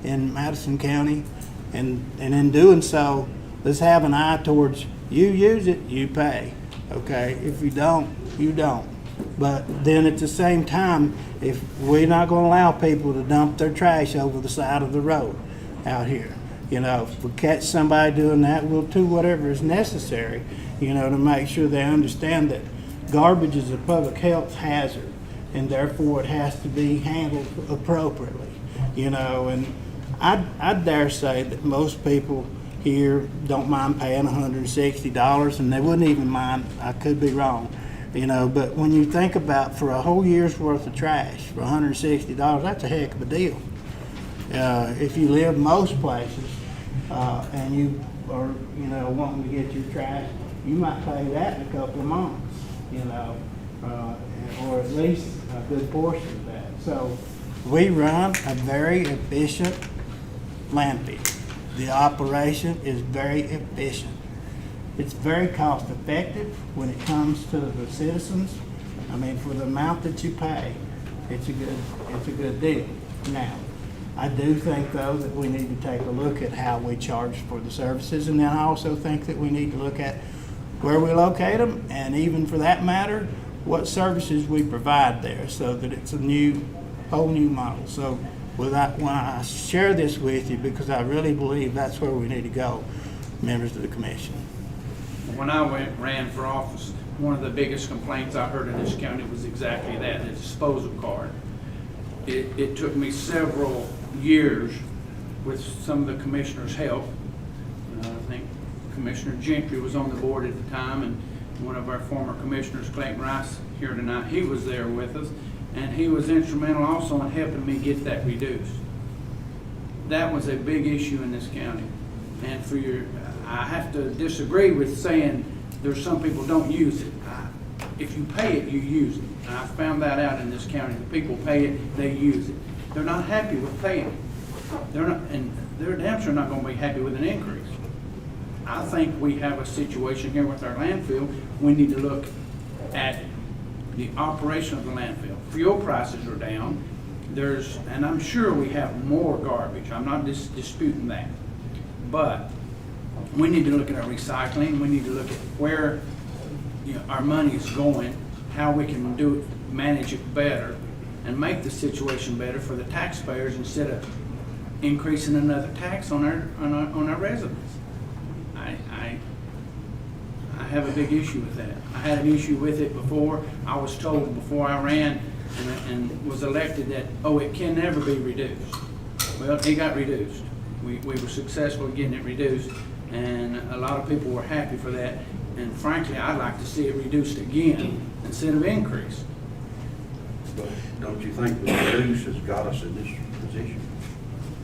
in Madison County, and in doing so, let's have an eye towards you use it, you pay. Okay, if you don't, you don't. But then at the same time, if we're not going to allow people to dump their trash over the side of the road out here, you know, if we catch somebody doing that, we'll do whatever is necessary, you know, to make sure they understand that garbage is a public health hazard, and therefore it has to be handled appropriately, you know. And I dare say that most people here don't mind paying $160, and they wouldn't even mind, I could be wrong, You know, but when you think about for a whole year's worth of trash for $160, that's a heck of a deal. If you live most places, and you are, you know, wanting to get your trash, you might pay that in a couple of months, you know, or at least a good portion of that. So we run a very efficient landfill. The operation is very efficient. It's very cost effective when it comes to the citizens. I mean, for the amount that you pay, it's a good deal. Now, I do think though that we need to take a look at how we charge for the services, and then I also think that we need to look at where we locate them, and even for that matter, what services we provide there, so that it's a whole new model. So when I share this with you, because I really believe that's where we need to go, members of the commission. When I ran for office, one of the biggest complaints I heard in this county was exactly that, the disposal card. It took me several years with some of the commissioners' help. I think Commissioner Gentry was on the board at the time, and one of our former commissioners, Clayton Rice, here tonight, he was there with us, and he was instrumental also in helping me get that reduced. That was a big issue in this county. And I have to disagree with saying there's some people don't use it. If you pay it, you use it. And I found that out in this county. The people pay it, they use it. They're not happy with paying it. They're damn sure not going to be happy with an increase. I think we have a situation here with our landfill. We need to look at the operation of the landfill. Fuel prices are down. And I'm sure we have more garbage. I'm not disputing that. But we need to look at our recycling. We need to look at where our money is going, how we can manage it better, and make the situation better for the taxpayers instead of increasing another tax on our residents. I have a big issue with that. I had an issue with it before. I was told before I ran and was elected that, it can never be reduced. Well, it got reduced. We were successful in getting it reduced, and a lot of people were happy for that. And frankly, I'd like to see it reduced again instead of increased. But don't you think the reduce has got us in this position?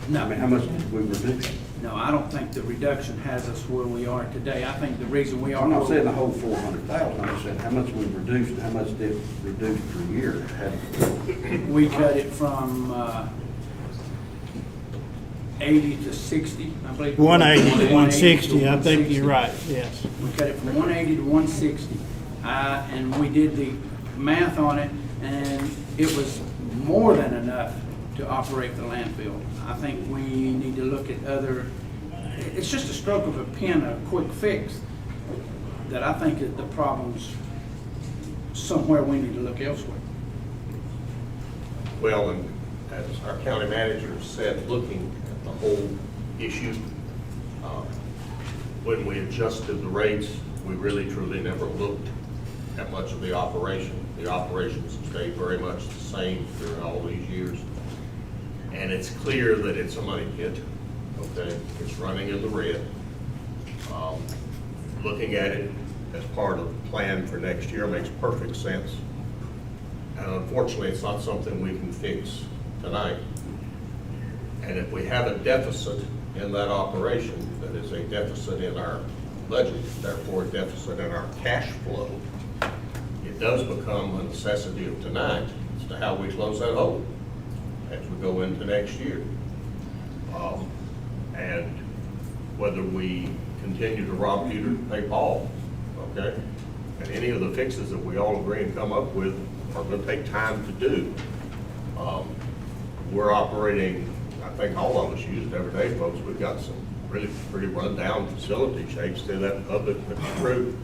No. I mean, how much did we reduce? No, I don't think the reduction has us where we are today. I think the reason we are. I'm not saying the whole 400,000, I'm just saying how much we reduced, and how much did it reduce per year? We cut it from 80 to 60, I believe. 180 to 160, I think 160. you're right, yes. We cut it from 180 to 160, and we did the math on it, and it was more than enough to operate the landfill. I think we need to look at it's just a stroke of a pen, a quick fix, that I think that the problem's somewhere we need to look elsewhere. Well, and as our county manager said, looking at the whole issue, when we adjusted the rates, we really truly never looked at much of the operation. The operations stayed very much the same during all these years. And it's clear that it's a money pit, okay? It's running in the red. Looking at it as part of the plan for next year makes perfect sense. And unfortunately, it's not something we can fix tonight. And if we have a deficit in that operation, that is a deficit in our budget, therefore a deficit in our cash flow, it does become a necessity of tonight as to how we close that hole as we go into next year. And whether we continue to rob Peter to pay Paul, okay? And any of the fixes that we all agree and come up with are going to take time to do. We're operating, I think all of us use it every day, folks. We've got some really pretty run-down facility shapes to that public, but it's true.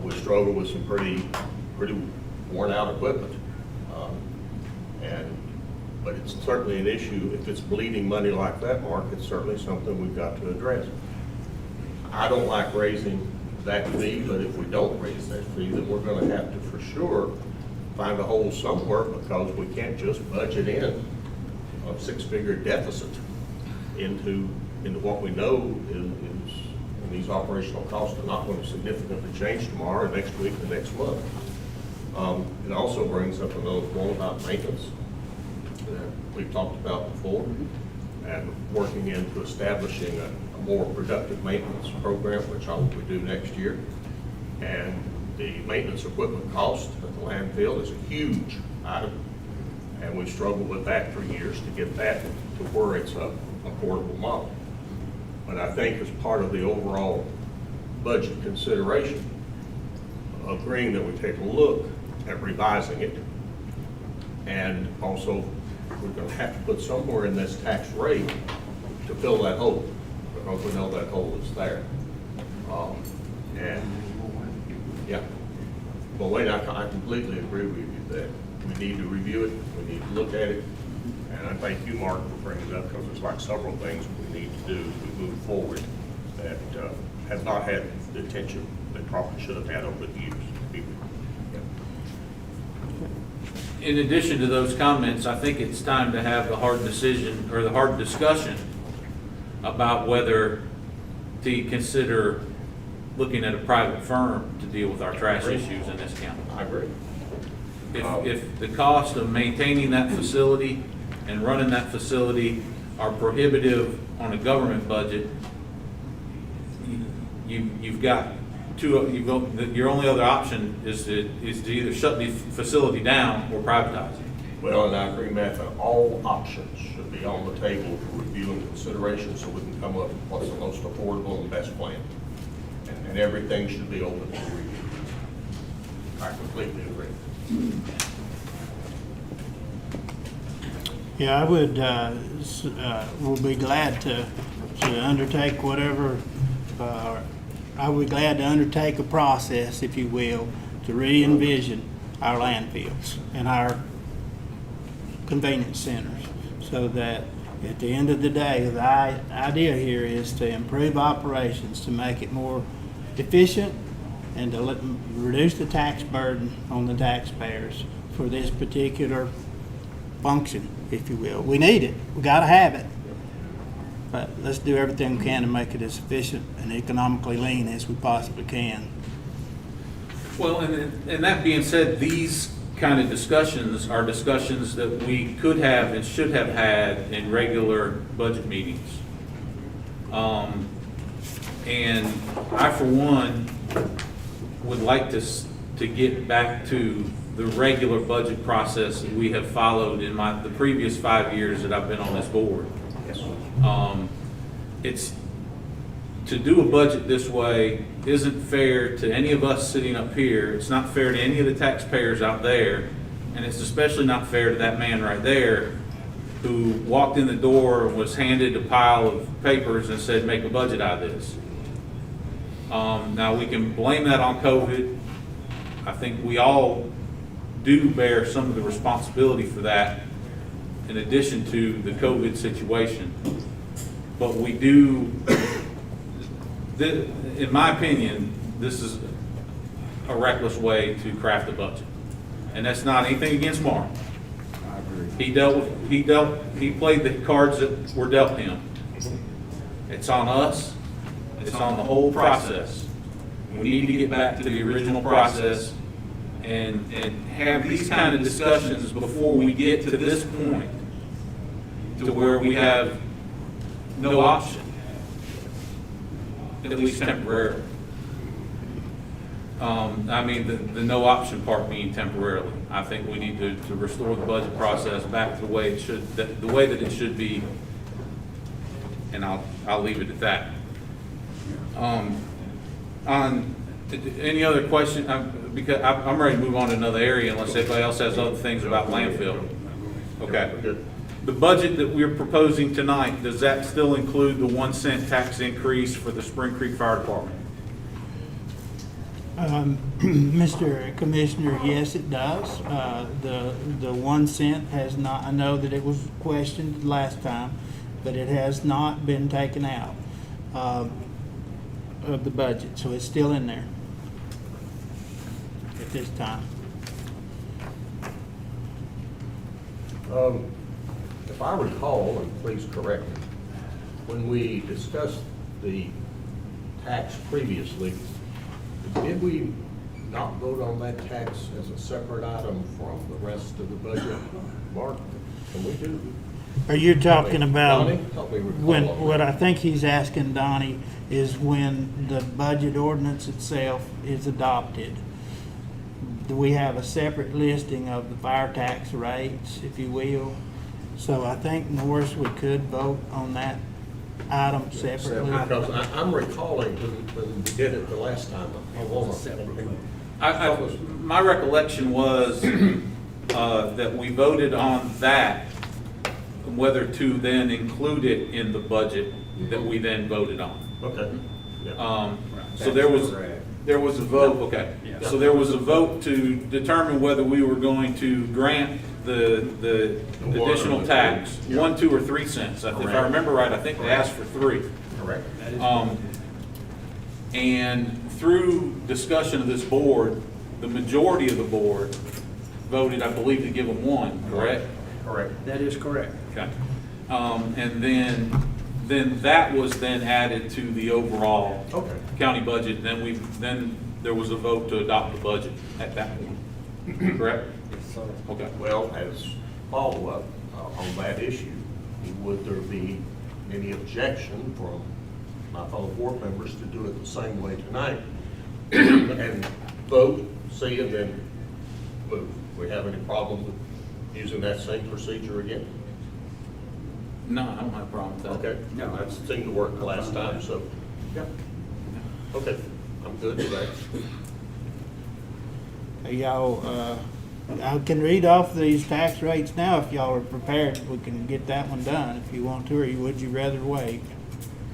We struggle with some pretty worn-out equipment. But it's certainly an issue. If it's bleeding money like that, Mark, it's certainly something we've got to address. I don't like raising that fee, but if we don't raise that fee, then we're going to have to, for sure, find a hole somewhere, because we can't just budget in a six-figure deficit into what we know is these operational costs are not going to significantly change tomorrow, next week, or next month. It also brings up another point about maintenance that we've talked about before, and working into establishing a more productive maintenance program, which I hope we do next year. And the maintenance equipment cost at the landfill is a huge item, and we've struggled with that for years to get that to where it's a affordable model. But I think as part of the overall budget consideration, agreeing that we take a look at revising it, and also we're going to have to put somewhere in this tax rate to fill that hole, because we know that hole is there. And yeah, but wait, I completely agree with you that we need to review it, we need to look at it, and I thank you, Mark, for bringing it up, because there's like several things we need to do as we move forward that have not had the attention they probably should have had over the years. In addition to those comments, I think it's time to have the hard decision or the hard discussion about whether to consider looking at a private firm to deal with our trash issues in this county. I agree. If the cost of maintaining that facility and running that facility are prohibitive on a government budget, you've got your only other option is to either shut the facility down or privatize it. Well, and I agree, Matt, that all options should be on the table for review and consideration so we can come up with what's the most affordable and best plan. And everything should be open to review. I completely agree. Yeah, I would, will be glad to undertake whatever, I would be glad to undertake a process, if you will, to re-envision our landfills and our convenience centers, so that at the end of the day, the idea here is to improve operations, to make it more efficient, and to reduce the tax burden on the taxpayers for this particular function, if you will. We need it. We got to have it. But let's do everything we can to make it as efficient and economically lean as we possibly can. Well, and that being said, these kind of discussions are discussions that we could have and should have had in regular budget meetings. And I, for one, would like to get back to the regular budget process that we have followed in the previous 5 years that I've been on this board. It's to do a budget this way isn't fair to any of us sitting up here. It's not fair to any of the taxpayers out there, and it's especially not fair to that man right there who walked in the door and was handed a pile of papers and said, make a budget out of this. Now, we can blame that on COVID. I think we all do bear some of the responsibility for that in addition to the COVID situation. But we do, in my opinion, this is a reckless way to craft a budget. And that's not anything against Mark. I agree. He played the cards that were dealt him. It's on us. It's on the whole process. We need to get back to the original process and have these kind of discussions before we get to this point to where we have no option, at least temporarily. I mean, the no option part being temporarily. I think we need to restore the budget process back to the way it should, the way that it should be, and I'll leave it at that. On any other question, because I'm ready to move on to another area unless anybody else has other things about landfill. Okay. Good. The budget that we're proposing tonight, does that still include the 1 cent tax increase for the Spring Creek Fire Department? Mr. Commissioner, yes, it does. The 1 cent has not, I know that it was questioned last time, but it has not been taken out of the budget, so it's still in there at this time. If I recall, and please correct me, when we discussed the tax previously, did we not vote on that tax as a separate item from the rest of the budget? Mark, can we do? Are you talking about, Donnie, help me recall when, on what that. I think he's asking, Donnie, is when the budget ordinance itself is adopted, do we have a separate listing of the fire tax rates, if you will? So I think, Norris, we could vote on that item separately. Because I'm recalling when we did it the last time. My recollection was that we voted on that, whether to then include it in the budget that we then voted on. Okay. Yeah. So there was a vote, okay. So there was a vote to determine whether we were going to grant the additional tax, 1, 2, or 3 cents. If I remember right, I think they asked for 3. Correct. And through discussion of this board, the majority of the board voted, I believe, to give them 1, correct? Correct. That is correct. Okay. And then that was then added to the overall Okay. county budget. Then there was a vote to adopt the budget at that point, correct? Okay. Well, as follow-up on that issue, would there be any objection from my fellow board members to do it the same way tonight? And vote, see, and then move. We have any problem with using that same procedure again? No, I don't have a problem with that. Okay, no, that seemed to work the last time, so, yeah. Okay, I'm good with that. Y'all, I can read off these tax rates now if y'all are prepared. We can get that one done if you want to, or would you rather wait?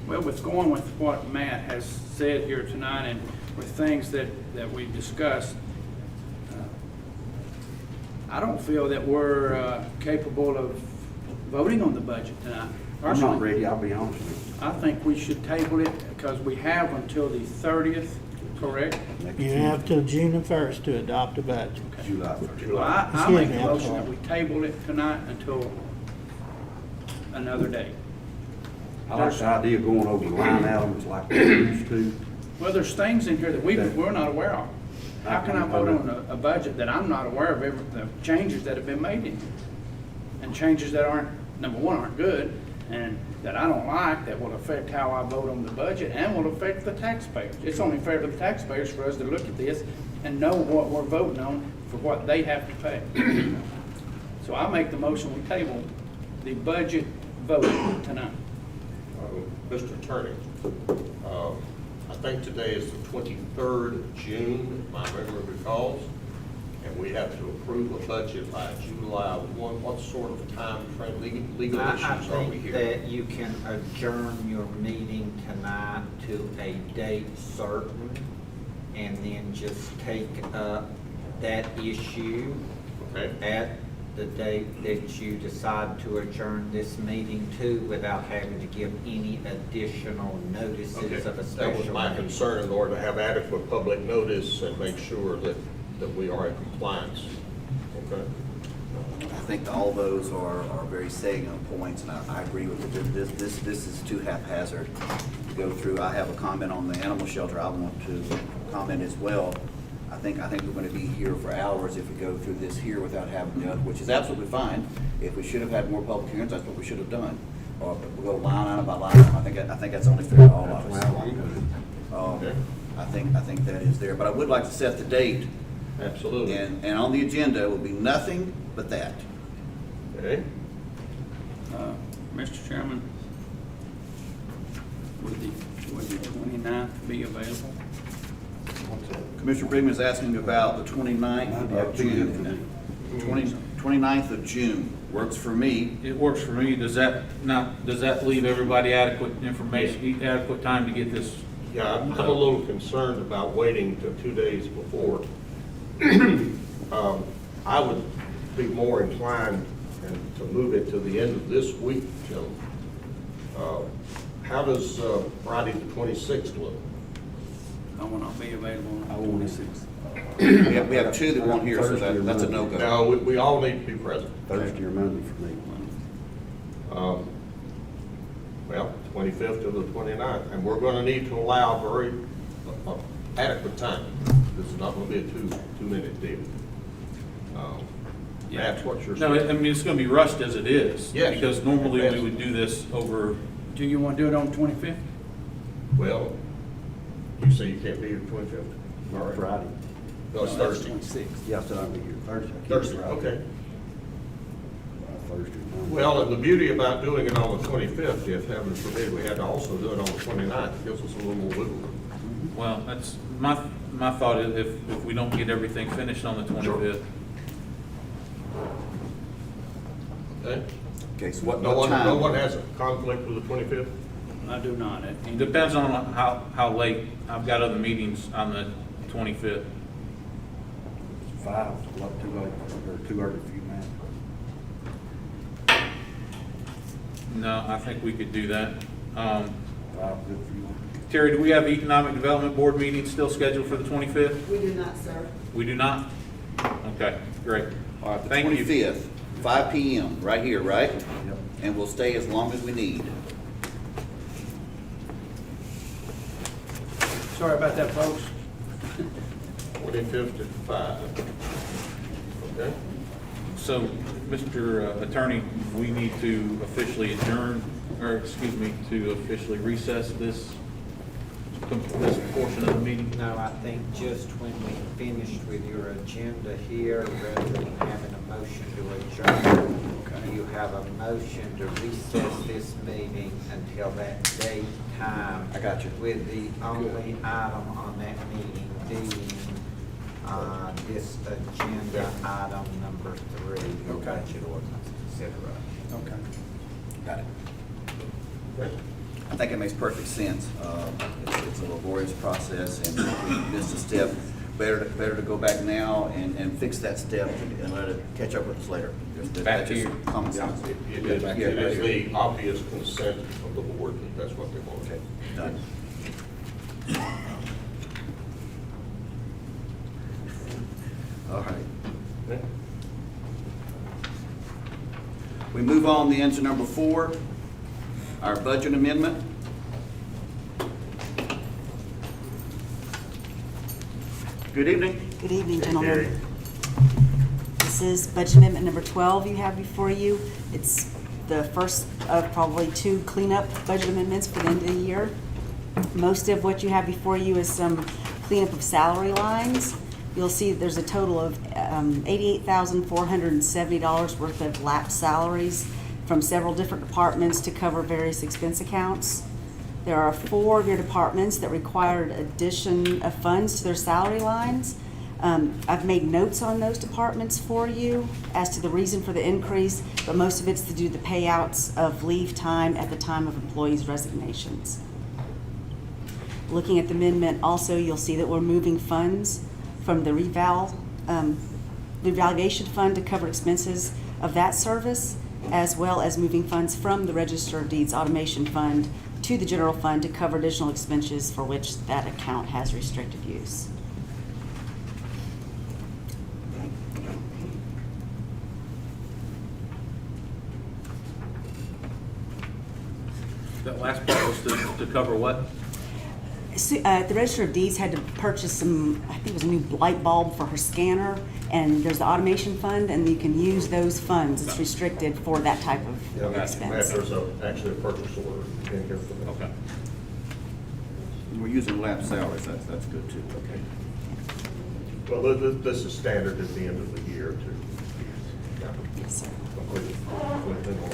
Well, with going with what Matt has said here tonight and with things that we've discussed, I don't feel that we're capable of voting on the budget tonight. I'm not Personally, ready, I'll be honest with I think we should table it because we have until the 30th, correct? you. Next You have Tuesday, till June the 1st to adopt a budget. July 1st. Well, I Excuse make me, a I'm motion sorry. that we table it tonight until another day. I like the idea of going over the line items like we used to. Well, there's things in here that we're not aware of. How can I vote on a budget that I'm not aware of the changes that have been made in it? And changes that aren't, number one, aren't good, and that I don't like, that will affect how I vote on the budget and will affect the taxpayers. It's only fair to the taxpayers for us to look at this and know what we're voting on for what they have to pay. So I make the motion, we table the budget vote tonight. Mr. Attorney, I think today is the 23rd of June, if my memory recalls, and we have to approve a budget by July 1. What sort of time frame, legal I issues are we think here? that you can adjourn your meeting tonight to a date certain, and then just take up that issue Okay. at the date that you decide to adjourn this meeting to, without having to give any additional notices Okay. of a That was special my meeting. concern, in order to have adequate public notice and make sure that we are in compliance. Okay? I think all those are very salient points, and I agree with you. This is too haphazard to go through. I have a comment on the animal shelter I want to comment as well. I think we're going to be here for hours if we go through this here without having to, which is absolutely fine. If we should have had more public hearings, that's what we should have done. Or we'll go line item by line item. I think that's only fair to all of us. Okay. I think that is there, but I would like to set the date, Absolutely. and on the agenda will be nothing but that. Okay. Mr. Chairman, would the 29th be available? Commissioner Freeman is asking about the 29th of June. 29th of June works for me. It works for me. Does that leave everybody adequate information, adequate time to get this? Yeah, I'm a little concerned about waiting till 2 days before. I would be more inclined to move it to the end of this week, Joe. How does Friday the 26th look? I will not be available I on the won't. 26th. We have two that won't hear, so that's a no-go. No, we all need to be present. Thursday or Monday for me. Well, 25th to the 29th, and we're going to need to allow very adequate time. This is not gonna be a two-minute deal. That's what you're No, saying. I mean, it's gonna be rushed as it is. Yes. Because normally Yes. we would do this over, Do you want to do it on the 25th? Well, you say you can't be here the 25th? All right. Friday. No, it's Thursday. 26th. Yeah, I said I'll be here Thursday. I can't be Thursday, Friday. okay. Thursday. Monday. Well, and the beauty about doing it on the 25th, if heaven forbid we had to also do it on the 29th, it gives us a little more wiggle room. well, that's, my thought is if we don't get everything finished on the 25th. Okay? Okay, so what No one time? has a conflict with the 25th? I do not. It depends on how late. I've got other meetings on the 25th. 5, a lot too late, or too early for you, man. No, I think we could do that. 5, good for you. Terry, do we have Economic Development Board meetings still scheduled for the 25th? We do not, sir. We do not? Okay, great. All right, the Thank you. 25th, 5 PM, right here, right? Yep. And we'll stay as long as we need. Sorry about that, folks. 25th at 5. Okay? So, Mr. Attorney, we need to officially adjourn, or excuse me, to officially recess this portion of the meeting? No, I think just when we finished with your agenda here, rather than having a motion to adjourn, you have a motion to recess this meeting until that date, time. I got you. With the only item on that meeting being, this agenda item number 3, your Okay. budget ordinance consideration. Okay. Got it. I think it makes perfect sense. It's a laborious process, and if we missed a step, better to go back now and fix that step and let it catch up with us later. Back That's to just you. common sense. It is Yeah, it right is here. the obvious consent of the board, that that's what they want. Okay, done. All right. Okay? We move on then to number 4, our budget amendment. Good evening. Good evening, gentlemen. This is budget amendment number 12 you have before you. It's the first of probably 2 cleanup budget amendments for the end of the year. Most of what you have before you is some cleanup of salary lines. You'll see that there's a total of $88,470 worth of lapsed salaries from several different departments to cover various expense accounts. There are 4 of your departments that required addition of funds to their salary lines. I've made notes on those departments for you as to the reason for the increase, but most of it's to do with the payouts of leave time at the time of employees' resignations. Looking at the amendment, also, you'll see that we're moving funds from the revaluation fund to cover expenses of that service, as well as moving funds from the Register of Deeds Automation Fund to the general fund to cover additional expenses for which that account has restricted use. That last part was to cover what? The Register of Deeds had to purchase some, I think it was a new light bulb for her scanner, and there's the automation fund, and you can use those funds. It's restricted for that type of Yeah, expense. there's actually a purchase order in here for that. Okay. We're using lapsed salaries, that's good too. Okay. Well, this is standard at the end of the year to Yes, sir. completely normal.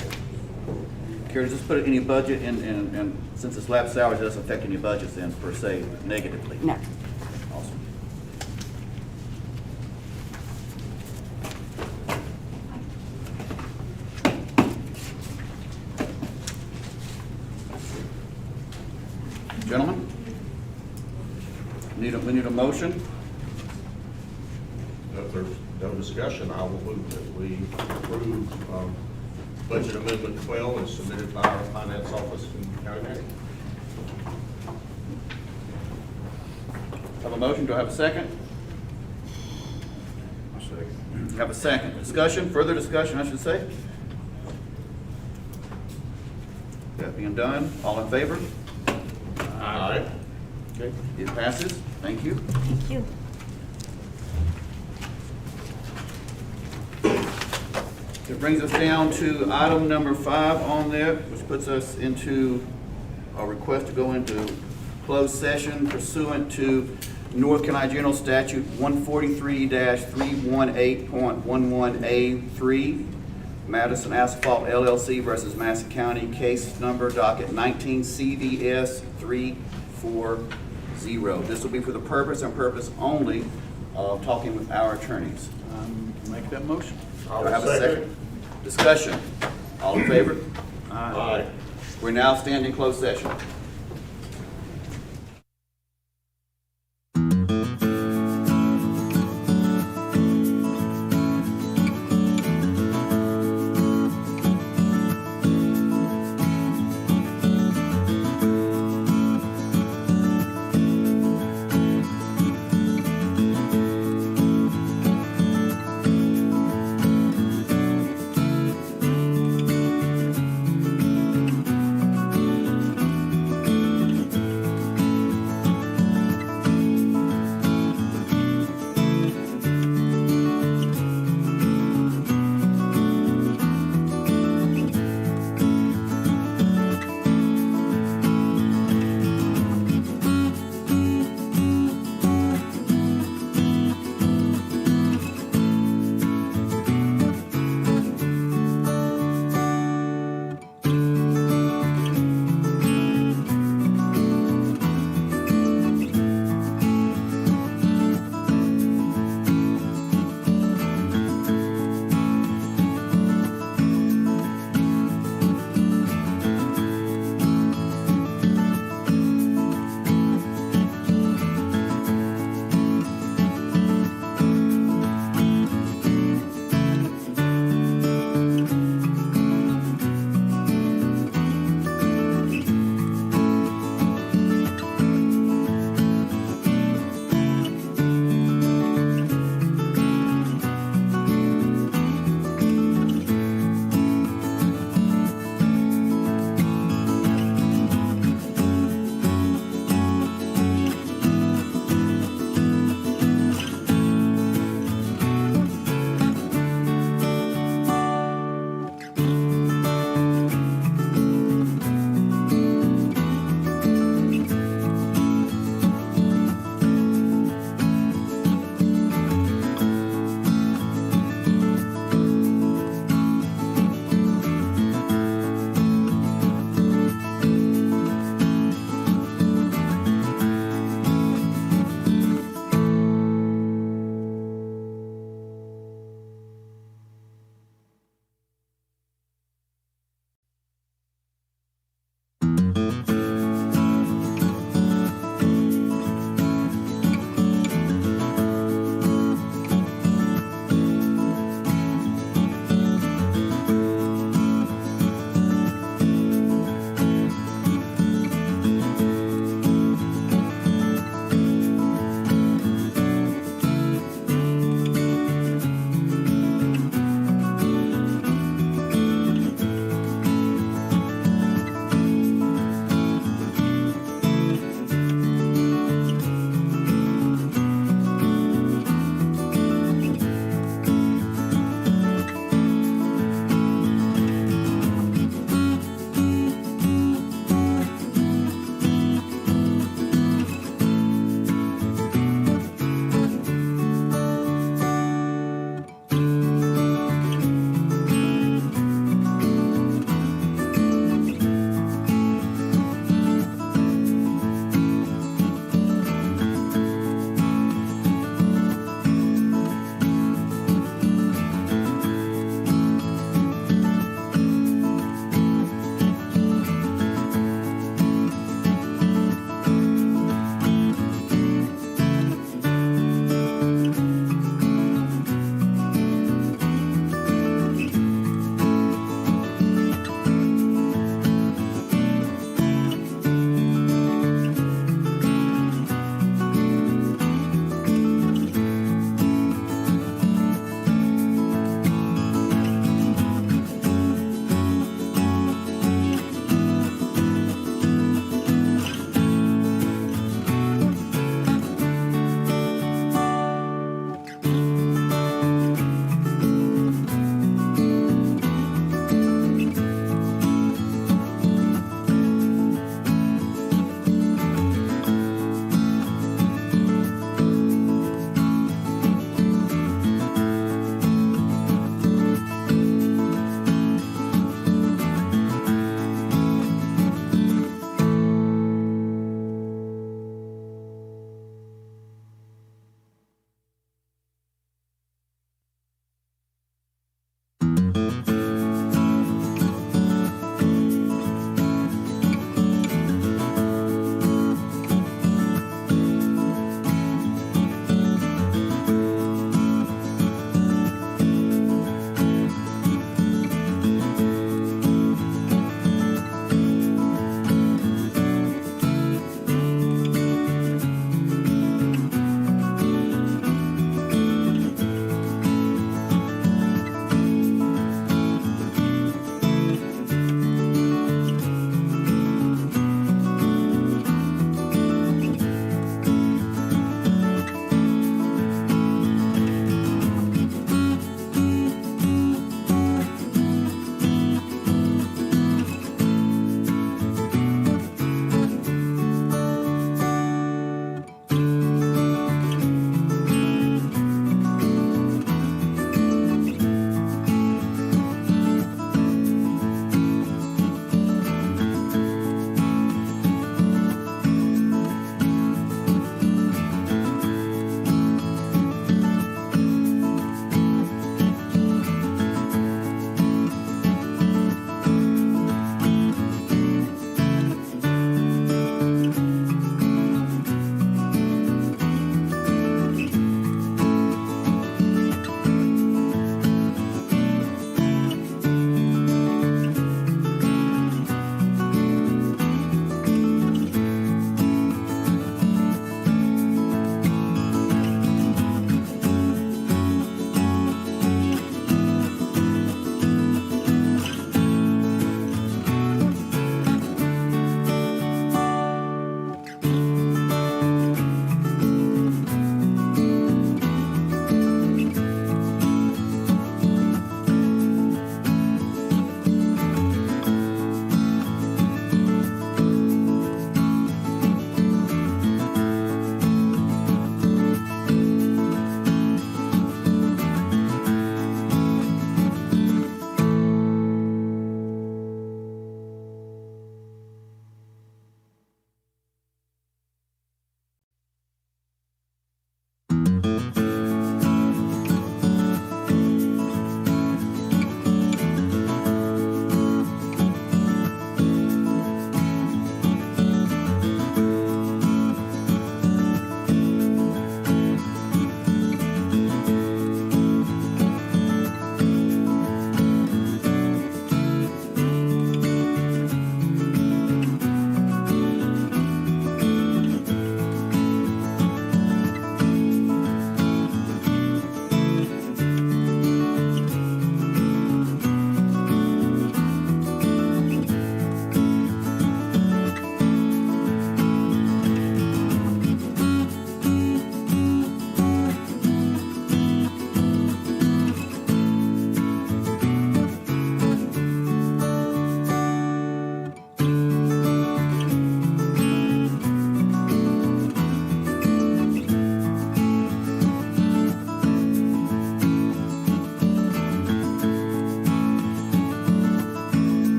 Carrie, just put it in your budget, and since it's lapsed salaries, it doesn't affect any budgets then, per se, negatively? No. Awesome. Gentlemen? We need a motion? If there's no discussion, I will move that we approve budget amendment 12 as submitted by our finance office in county manager. Have a motion, do I have a second? I second. Have a second. Discussion, further discussion, I should say? That being done, all in favor? All right. Okay, it passes. Thank you. Thank you. That brings us down to item number 5 on there, which puts us into a request to go into closed session pursuant to North Carolina General Statute 143-318.11A3, Madison Asphalt LLC versus Madison County, case number docket 19 CVS 340. This will be for the purpose and purpose only of talking with our attorneys. Make that motion. Do I have a second? Discussion. All in favor? Aye. We're now standing closed session.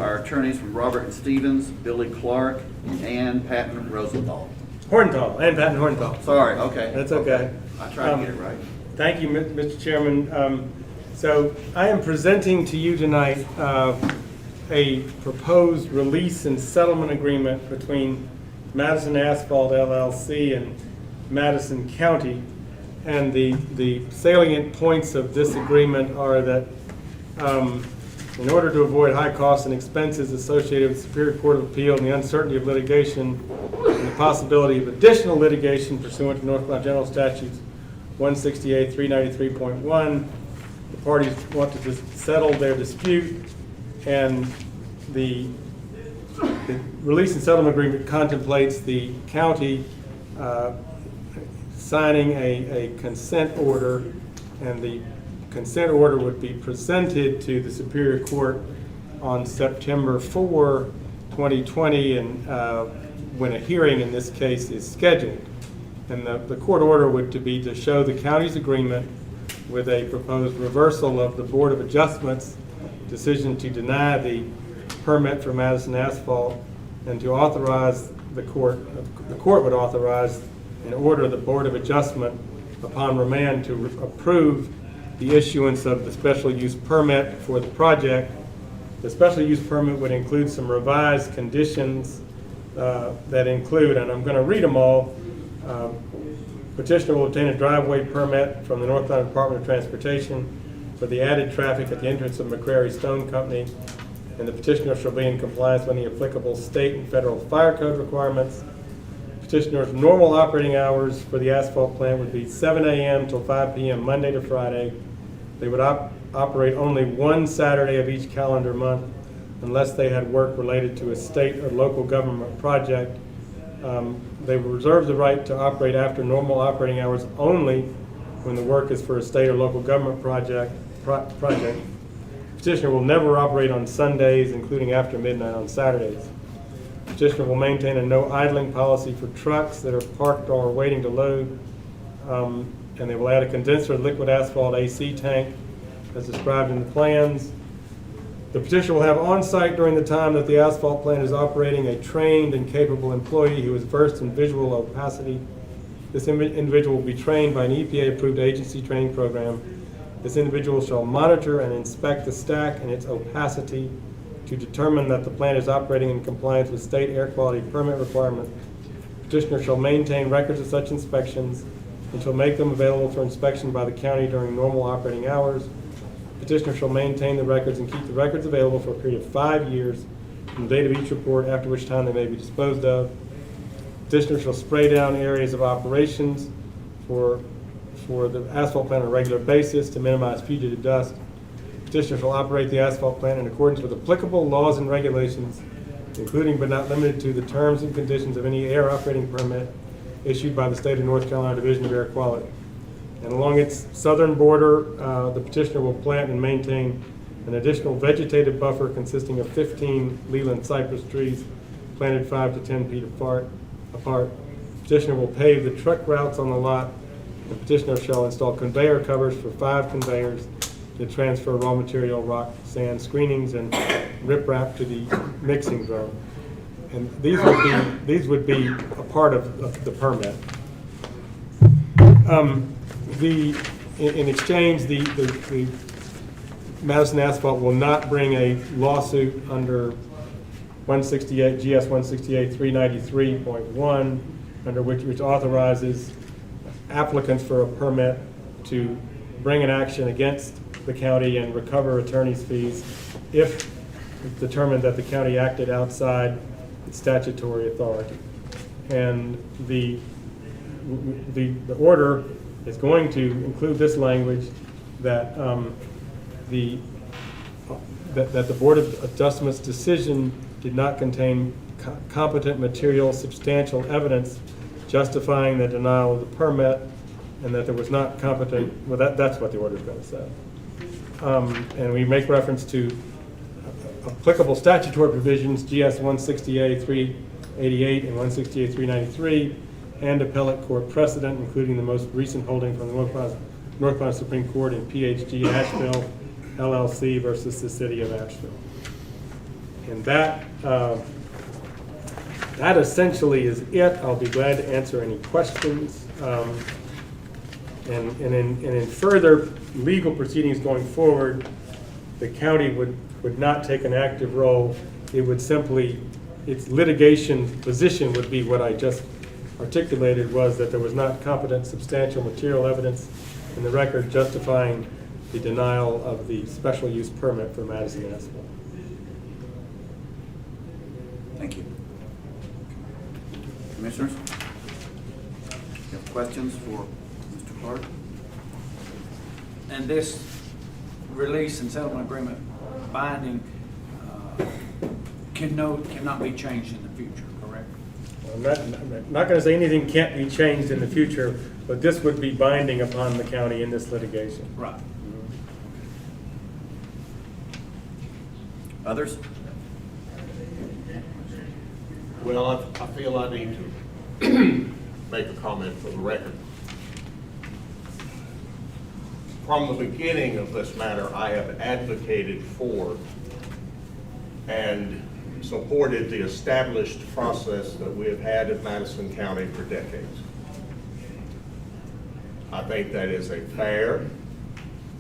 our attorneys from Robert and Stevens, Billy Clark, and Patton Rosenthal. Hornthal, and Patton Hornthal. Sorry, okay. That's okay. I tried to get it right. Thank you, Mr. Chairman. So I am presenting to you tonight a proposed release and settlement agreement between Madison Asphalt LLC and Madison County. And the salient points of this agreement are that in order to avoid high costs and expenses associated with Superior Court of Appeal and the uncertainty of litigation and the possibility of additional litigation pursuant to North Carolina General Statutes 168, 393.1, the parties want to settle their dispute, and the release and settlement agreement contemplates the county signing a consent order, and the consent order would be presented to the Superior Court on September 4, 2020, and when a hearing in this case is scheduled. And the court order would be to show the county's agreement with a proposed reversal of the Board of Adjustments decision to deny the permit for Madison Asphalt, and to authorize the court would authorize and order the Board of Adjustment upon remand to approve the issuance of the special use permit for the project. The special use permit would include some revised conditions that include, and I'm going to read them all. Petitioner will obtain a driveway permit from the North Carolina Department of Transportation for the added traffic at the entrance of McCrary Stone Company, and the petitioner shall be in compliance with any applicable state and federal fire code requirements. Petitioner's normal operating hours for the asphalt plant would be 7 a.m. till 5 p.m. Monday to Friday. They would operate only one Saturday of each calendar month unless they had work related to a state or local government project. They will reserve the right to operate after normal operating hours only when the work is for a state or local government project. Petitioner will never operate on Sundays, including after midnight on Saturdays. Petitioner will maintain a no idling policy for trucks that are parked or waiting to load, and they will add a condenser liquid asphalt AC tank as described in the plans. The petitioner will have on site during the time that the asphalt plant is operating a trained and capable employee who is versed in visual opacity. This individual will be trained by an EPA-approved agency training program. This individual shall monitor and inspect the stack and its opacity to determine that the plant is operating in compliance with state air quality permit requirements. Petitioner shall maintain records of such inspections and shall make them available for inspection by the county during normal operating hours. Petitioner shall maintain the records and keep the records available for a period of 5 years from the date of each report, after which time they may be disposed of. Petitioner shall spray down areas of operations for the asphalt plant on a regular basis to minimize fugitive dust. Petitioner shall operate the asphalt plant in accordance with applicable laws and regulations, including but not limited to the terms and conditions of any air operating permit issued by the State of North Carolina Division of Air Quality. And along its southern border, the petitioner will plant and maintain an additional vegetative buffer consisting of 15 Leland cypress trees planted 5 to 10 feet apart. Petitioner will pave the truck routes on the lot. The petitioner shall install conveyor covers for 5 conveyors to transfer raw material, rock, sand, screenings, and riprap to the mixing drum. And these would be a part of the permit. In exchange, the Madison Asphalt will not bring a lawsuit under 168 GS 168 393.1, under which authorizes applicants for a permit to bring an action against the county and recover attorney's fees if it's determined that the county acted outside its statutory authority. And the order is going to include this language that the Board of Adjustment's decision did not contain competent material, substantial evidence justifying the denial of the permit, and that there was not competent, well, that's what the order is going to say. And we make reference to applicable statutory provisions, GS 168 388 and 168 393, and appellate court precedent, including the most recent holding from the North Carolina Supreme Court in PHG Asheville LLC versus the City of Asheville. And that essentially is it. I'll be glad to answer any questions. And in further legal proceedings going forward, the county would not take an active role. It would simply, its litigation position would be what I just articulated, was that there was not competent substantial material evidence in the record justifying the denial of the special use permit for Madison Asphalt. Thank you. Commissioners? You have questions for Mr. Clark? And this release and settlement agreement binding cannot be changed in the future, correct? Well, I'm not going to say anything can't be changed in the future, but this would be binding upon the county in this litigation. Right. Others? Well, I feel I need to make a comment for the record. From the beginning of this matter, I have advocated for and supported the established process that we have had in Madison County for decades. I think that is a fair,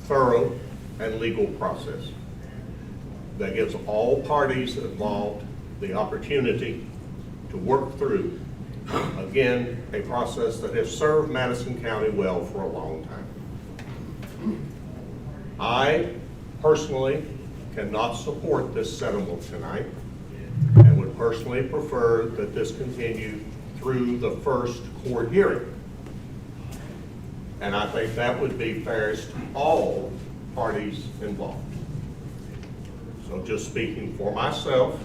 thorough, and legal process that gives all parties involved the opportunity to work through, again, a process that has served Madison County well for a long time. I personally cannot support this settlement tonight and would personally prefer that this continue through the first court hearing. And I think that would be fairest to all parties involved. So just speaking for myself,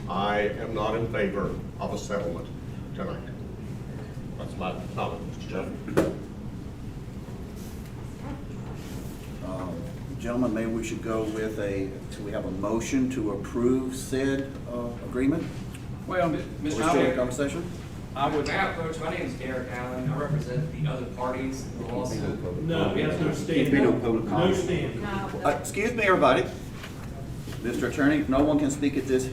I am not in favor of a settlement tonight. That's my comment, Mr. Chairman. Gentlemen, maybe we should go with do we have a motion to approve said agreement? Well, Let's start the conversation. I would. May I approach? My name is Derek Allen. I represent the other parties in the lawsuit. No, we have no Can't be no public comment. Excuse me, everybody. Mr. Attorney, no one can speak at this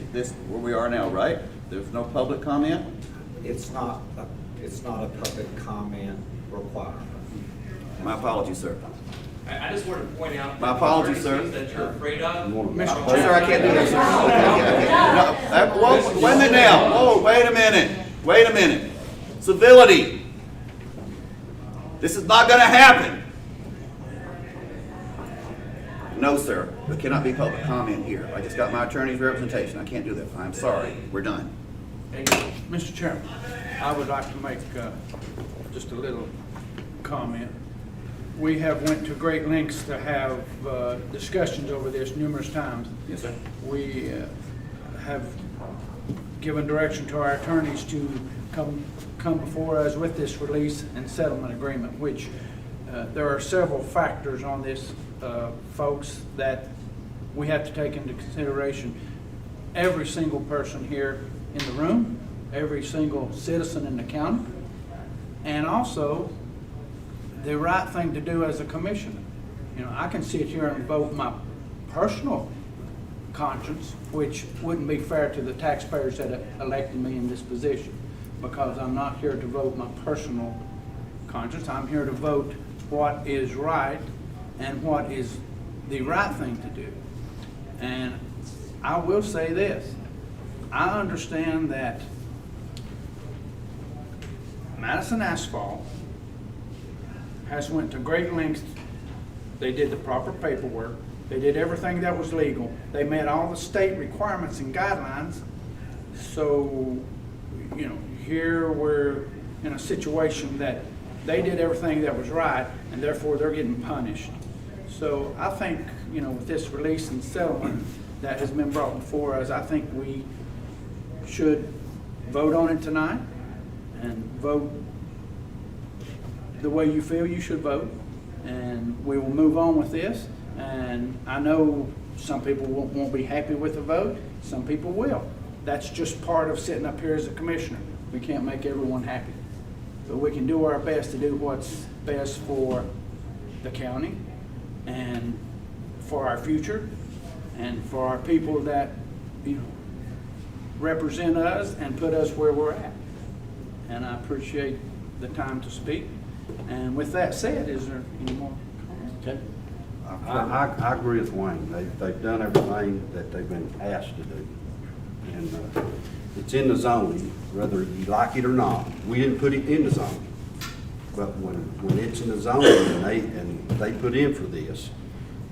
where we are now, right? There's no public comment? It's not a public comment requirement. My apologies, sir. I just wanted to point out. My apologies, sir. That you're afraid of. Oh, sir, I can't do that, sir. Okay, no, wait a minute now. Whoa, wait a minute. Wait a minute. Civility. This is not going to happen. No, sir. There cannot be public comment here. I just got my attorney's representation. I can't do that. I'm sorry. We're done. Thank you. Mr. Chairman, I would like to make just a little comment. We have went to great lengths to have discussions over this numerous times. Yes, sir. We have given direction to our attorneys to come before us with this release and settlement agreement, which there are several factors on this, folks, that we have to take into consideration. Every single person here in the room, every single citizen in the county, and also the right thing to do as a commissioner. You know, I can sit here and vote my personal conscience, which wouldn't be fair to the taxpayers that elected me in this position, because I'm not here to vote my personal conscience. I'm here to vote what is right and what is the right thing to do. And I will say this, I understand that Madison Asphalt has went to great lengths. They did the proper paperwork. They did everything that was legal. They met all the state requirements and guidelines. So, you know, here we're in a situation that they did everything that was right, and therefore they're getting punished. So I think, you know, with this release and settlement that has been brought before us, I think we should vote on it tonight and vote the way you feel you should vote, and we will move on with this. And I know some people won't be happy with the vote, some people will. That's just part of sitting up here as a commissioner. We can't make everyone happy, but we can do our best to do what's best for the county and for our future and for our people that represent us and put us where we're at. And I appreciate the time to speak. And with that said, is there any more comments? Okay. I agree with Wayne. They've done everything that they've been asked to do. And it's in the zoning, whether you like it or not. We didn't put it in the zoning. But when it's in the zoning and they put in for this,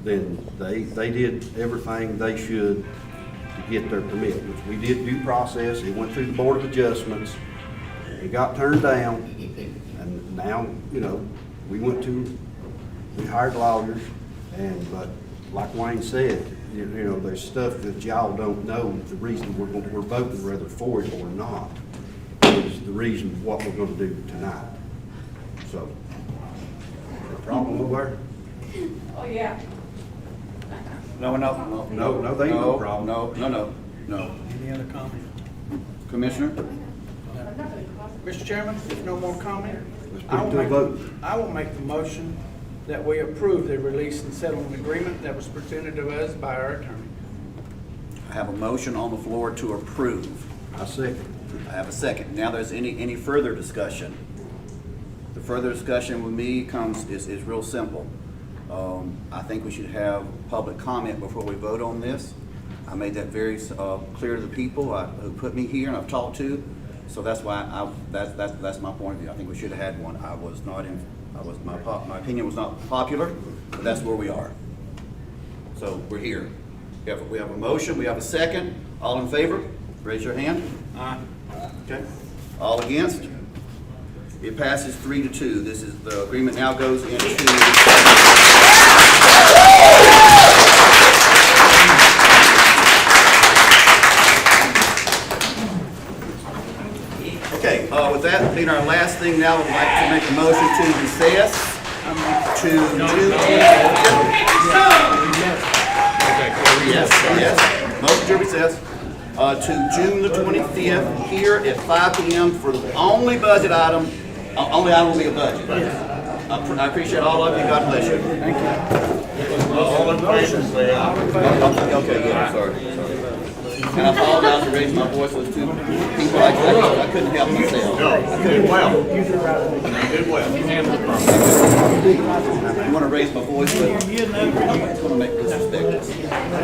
then they did everything they should to get their permit, which we did due process. It went through the Board of Adjustments. It got turned down. And now, we hired lawyers. But like Wayne said, there's stuff that y'all don't know. The reason we're voting whether for it or not is the reason what we're going to do tonight. So, the problem over there? Oh, yeah. No, there ain't no problem. No. Any other comment? Commissioner? Mr. Chairman, if no more comment, Let's put it to a vote. I will make the motion that we approve the release and settlement agreement that was presented to us by our attorney. I have a motion on the floor to approve. I second. I have a second. Now there's any further discussion. The further discussion with me is real simple. I think we should have public comment before we vote on this. I made that very clear to the people who put me here and I've talked to. So that's why that's my point of view. I think we should have had one. My opinion was not popular, but that's where we are. So we're here. We have a motion. We have a second. All in favor? Raise your hand. Aye. Okay. All against? It passes 3-2. The agreement now goes into. Okay, with that being our last thing now, we'd like to make a motion to recess to June. Yes. Motion to recess to June the 25th here at 5 p.m. for the only budget item. Only item will be a budget. I appreciate all of you. God bless you. Thank you. All in favor, say aye. Okay, good. I'm sorry. And I apologize for raising my voice. Those two people, I couldn't help myself. No, you did well. You did well. You want to raise my voice? I want to make disrespect.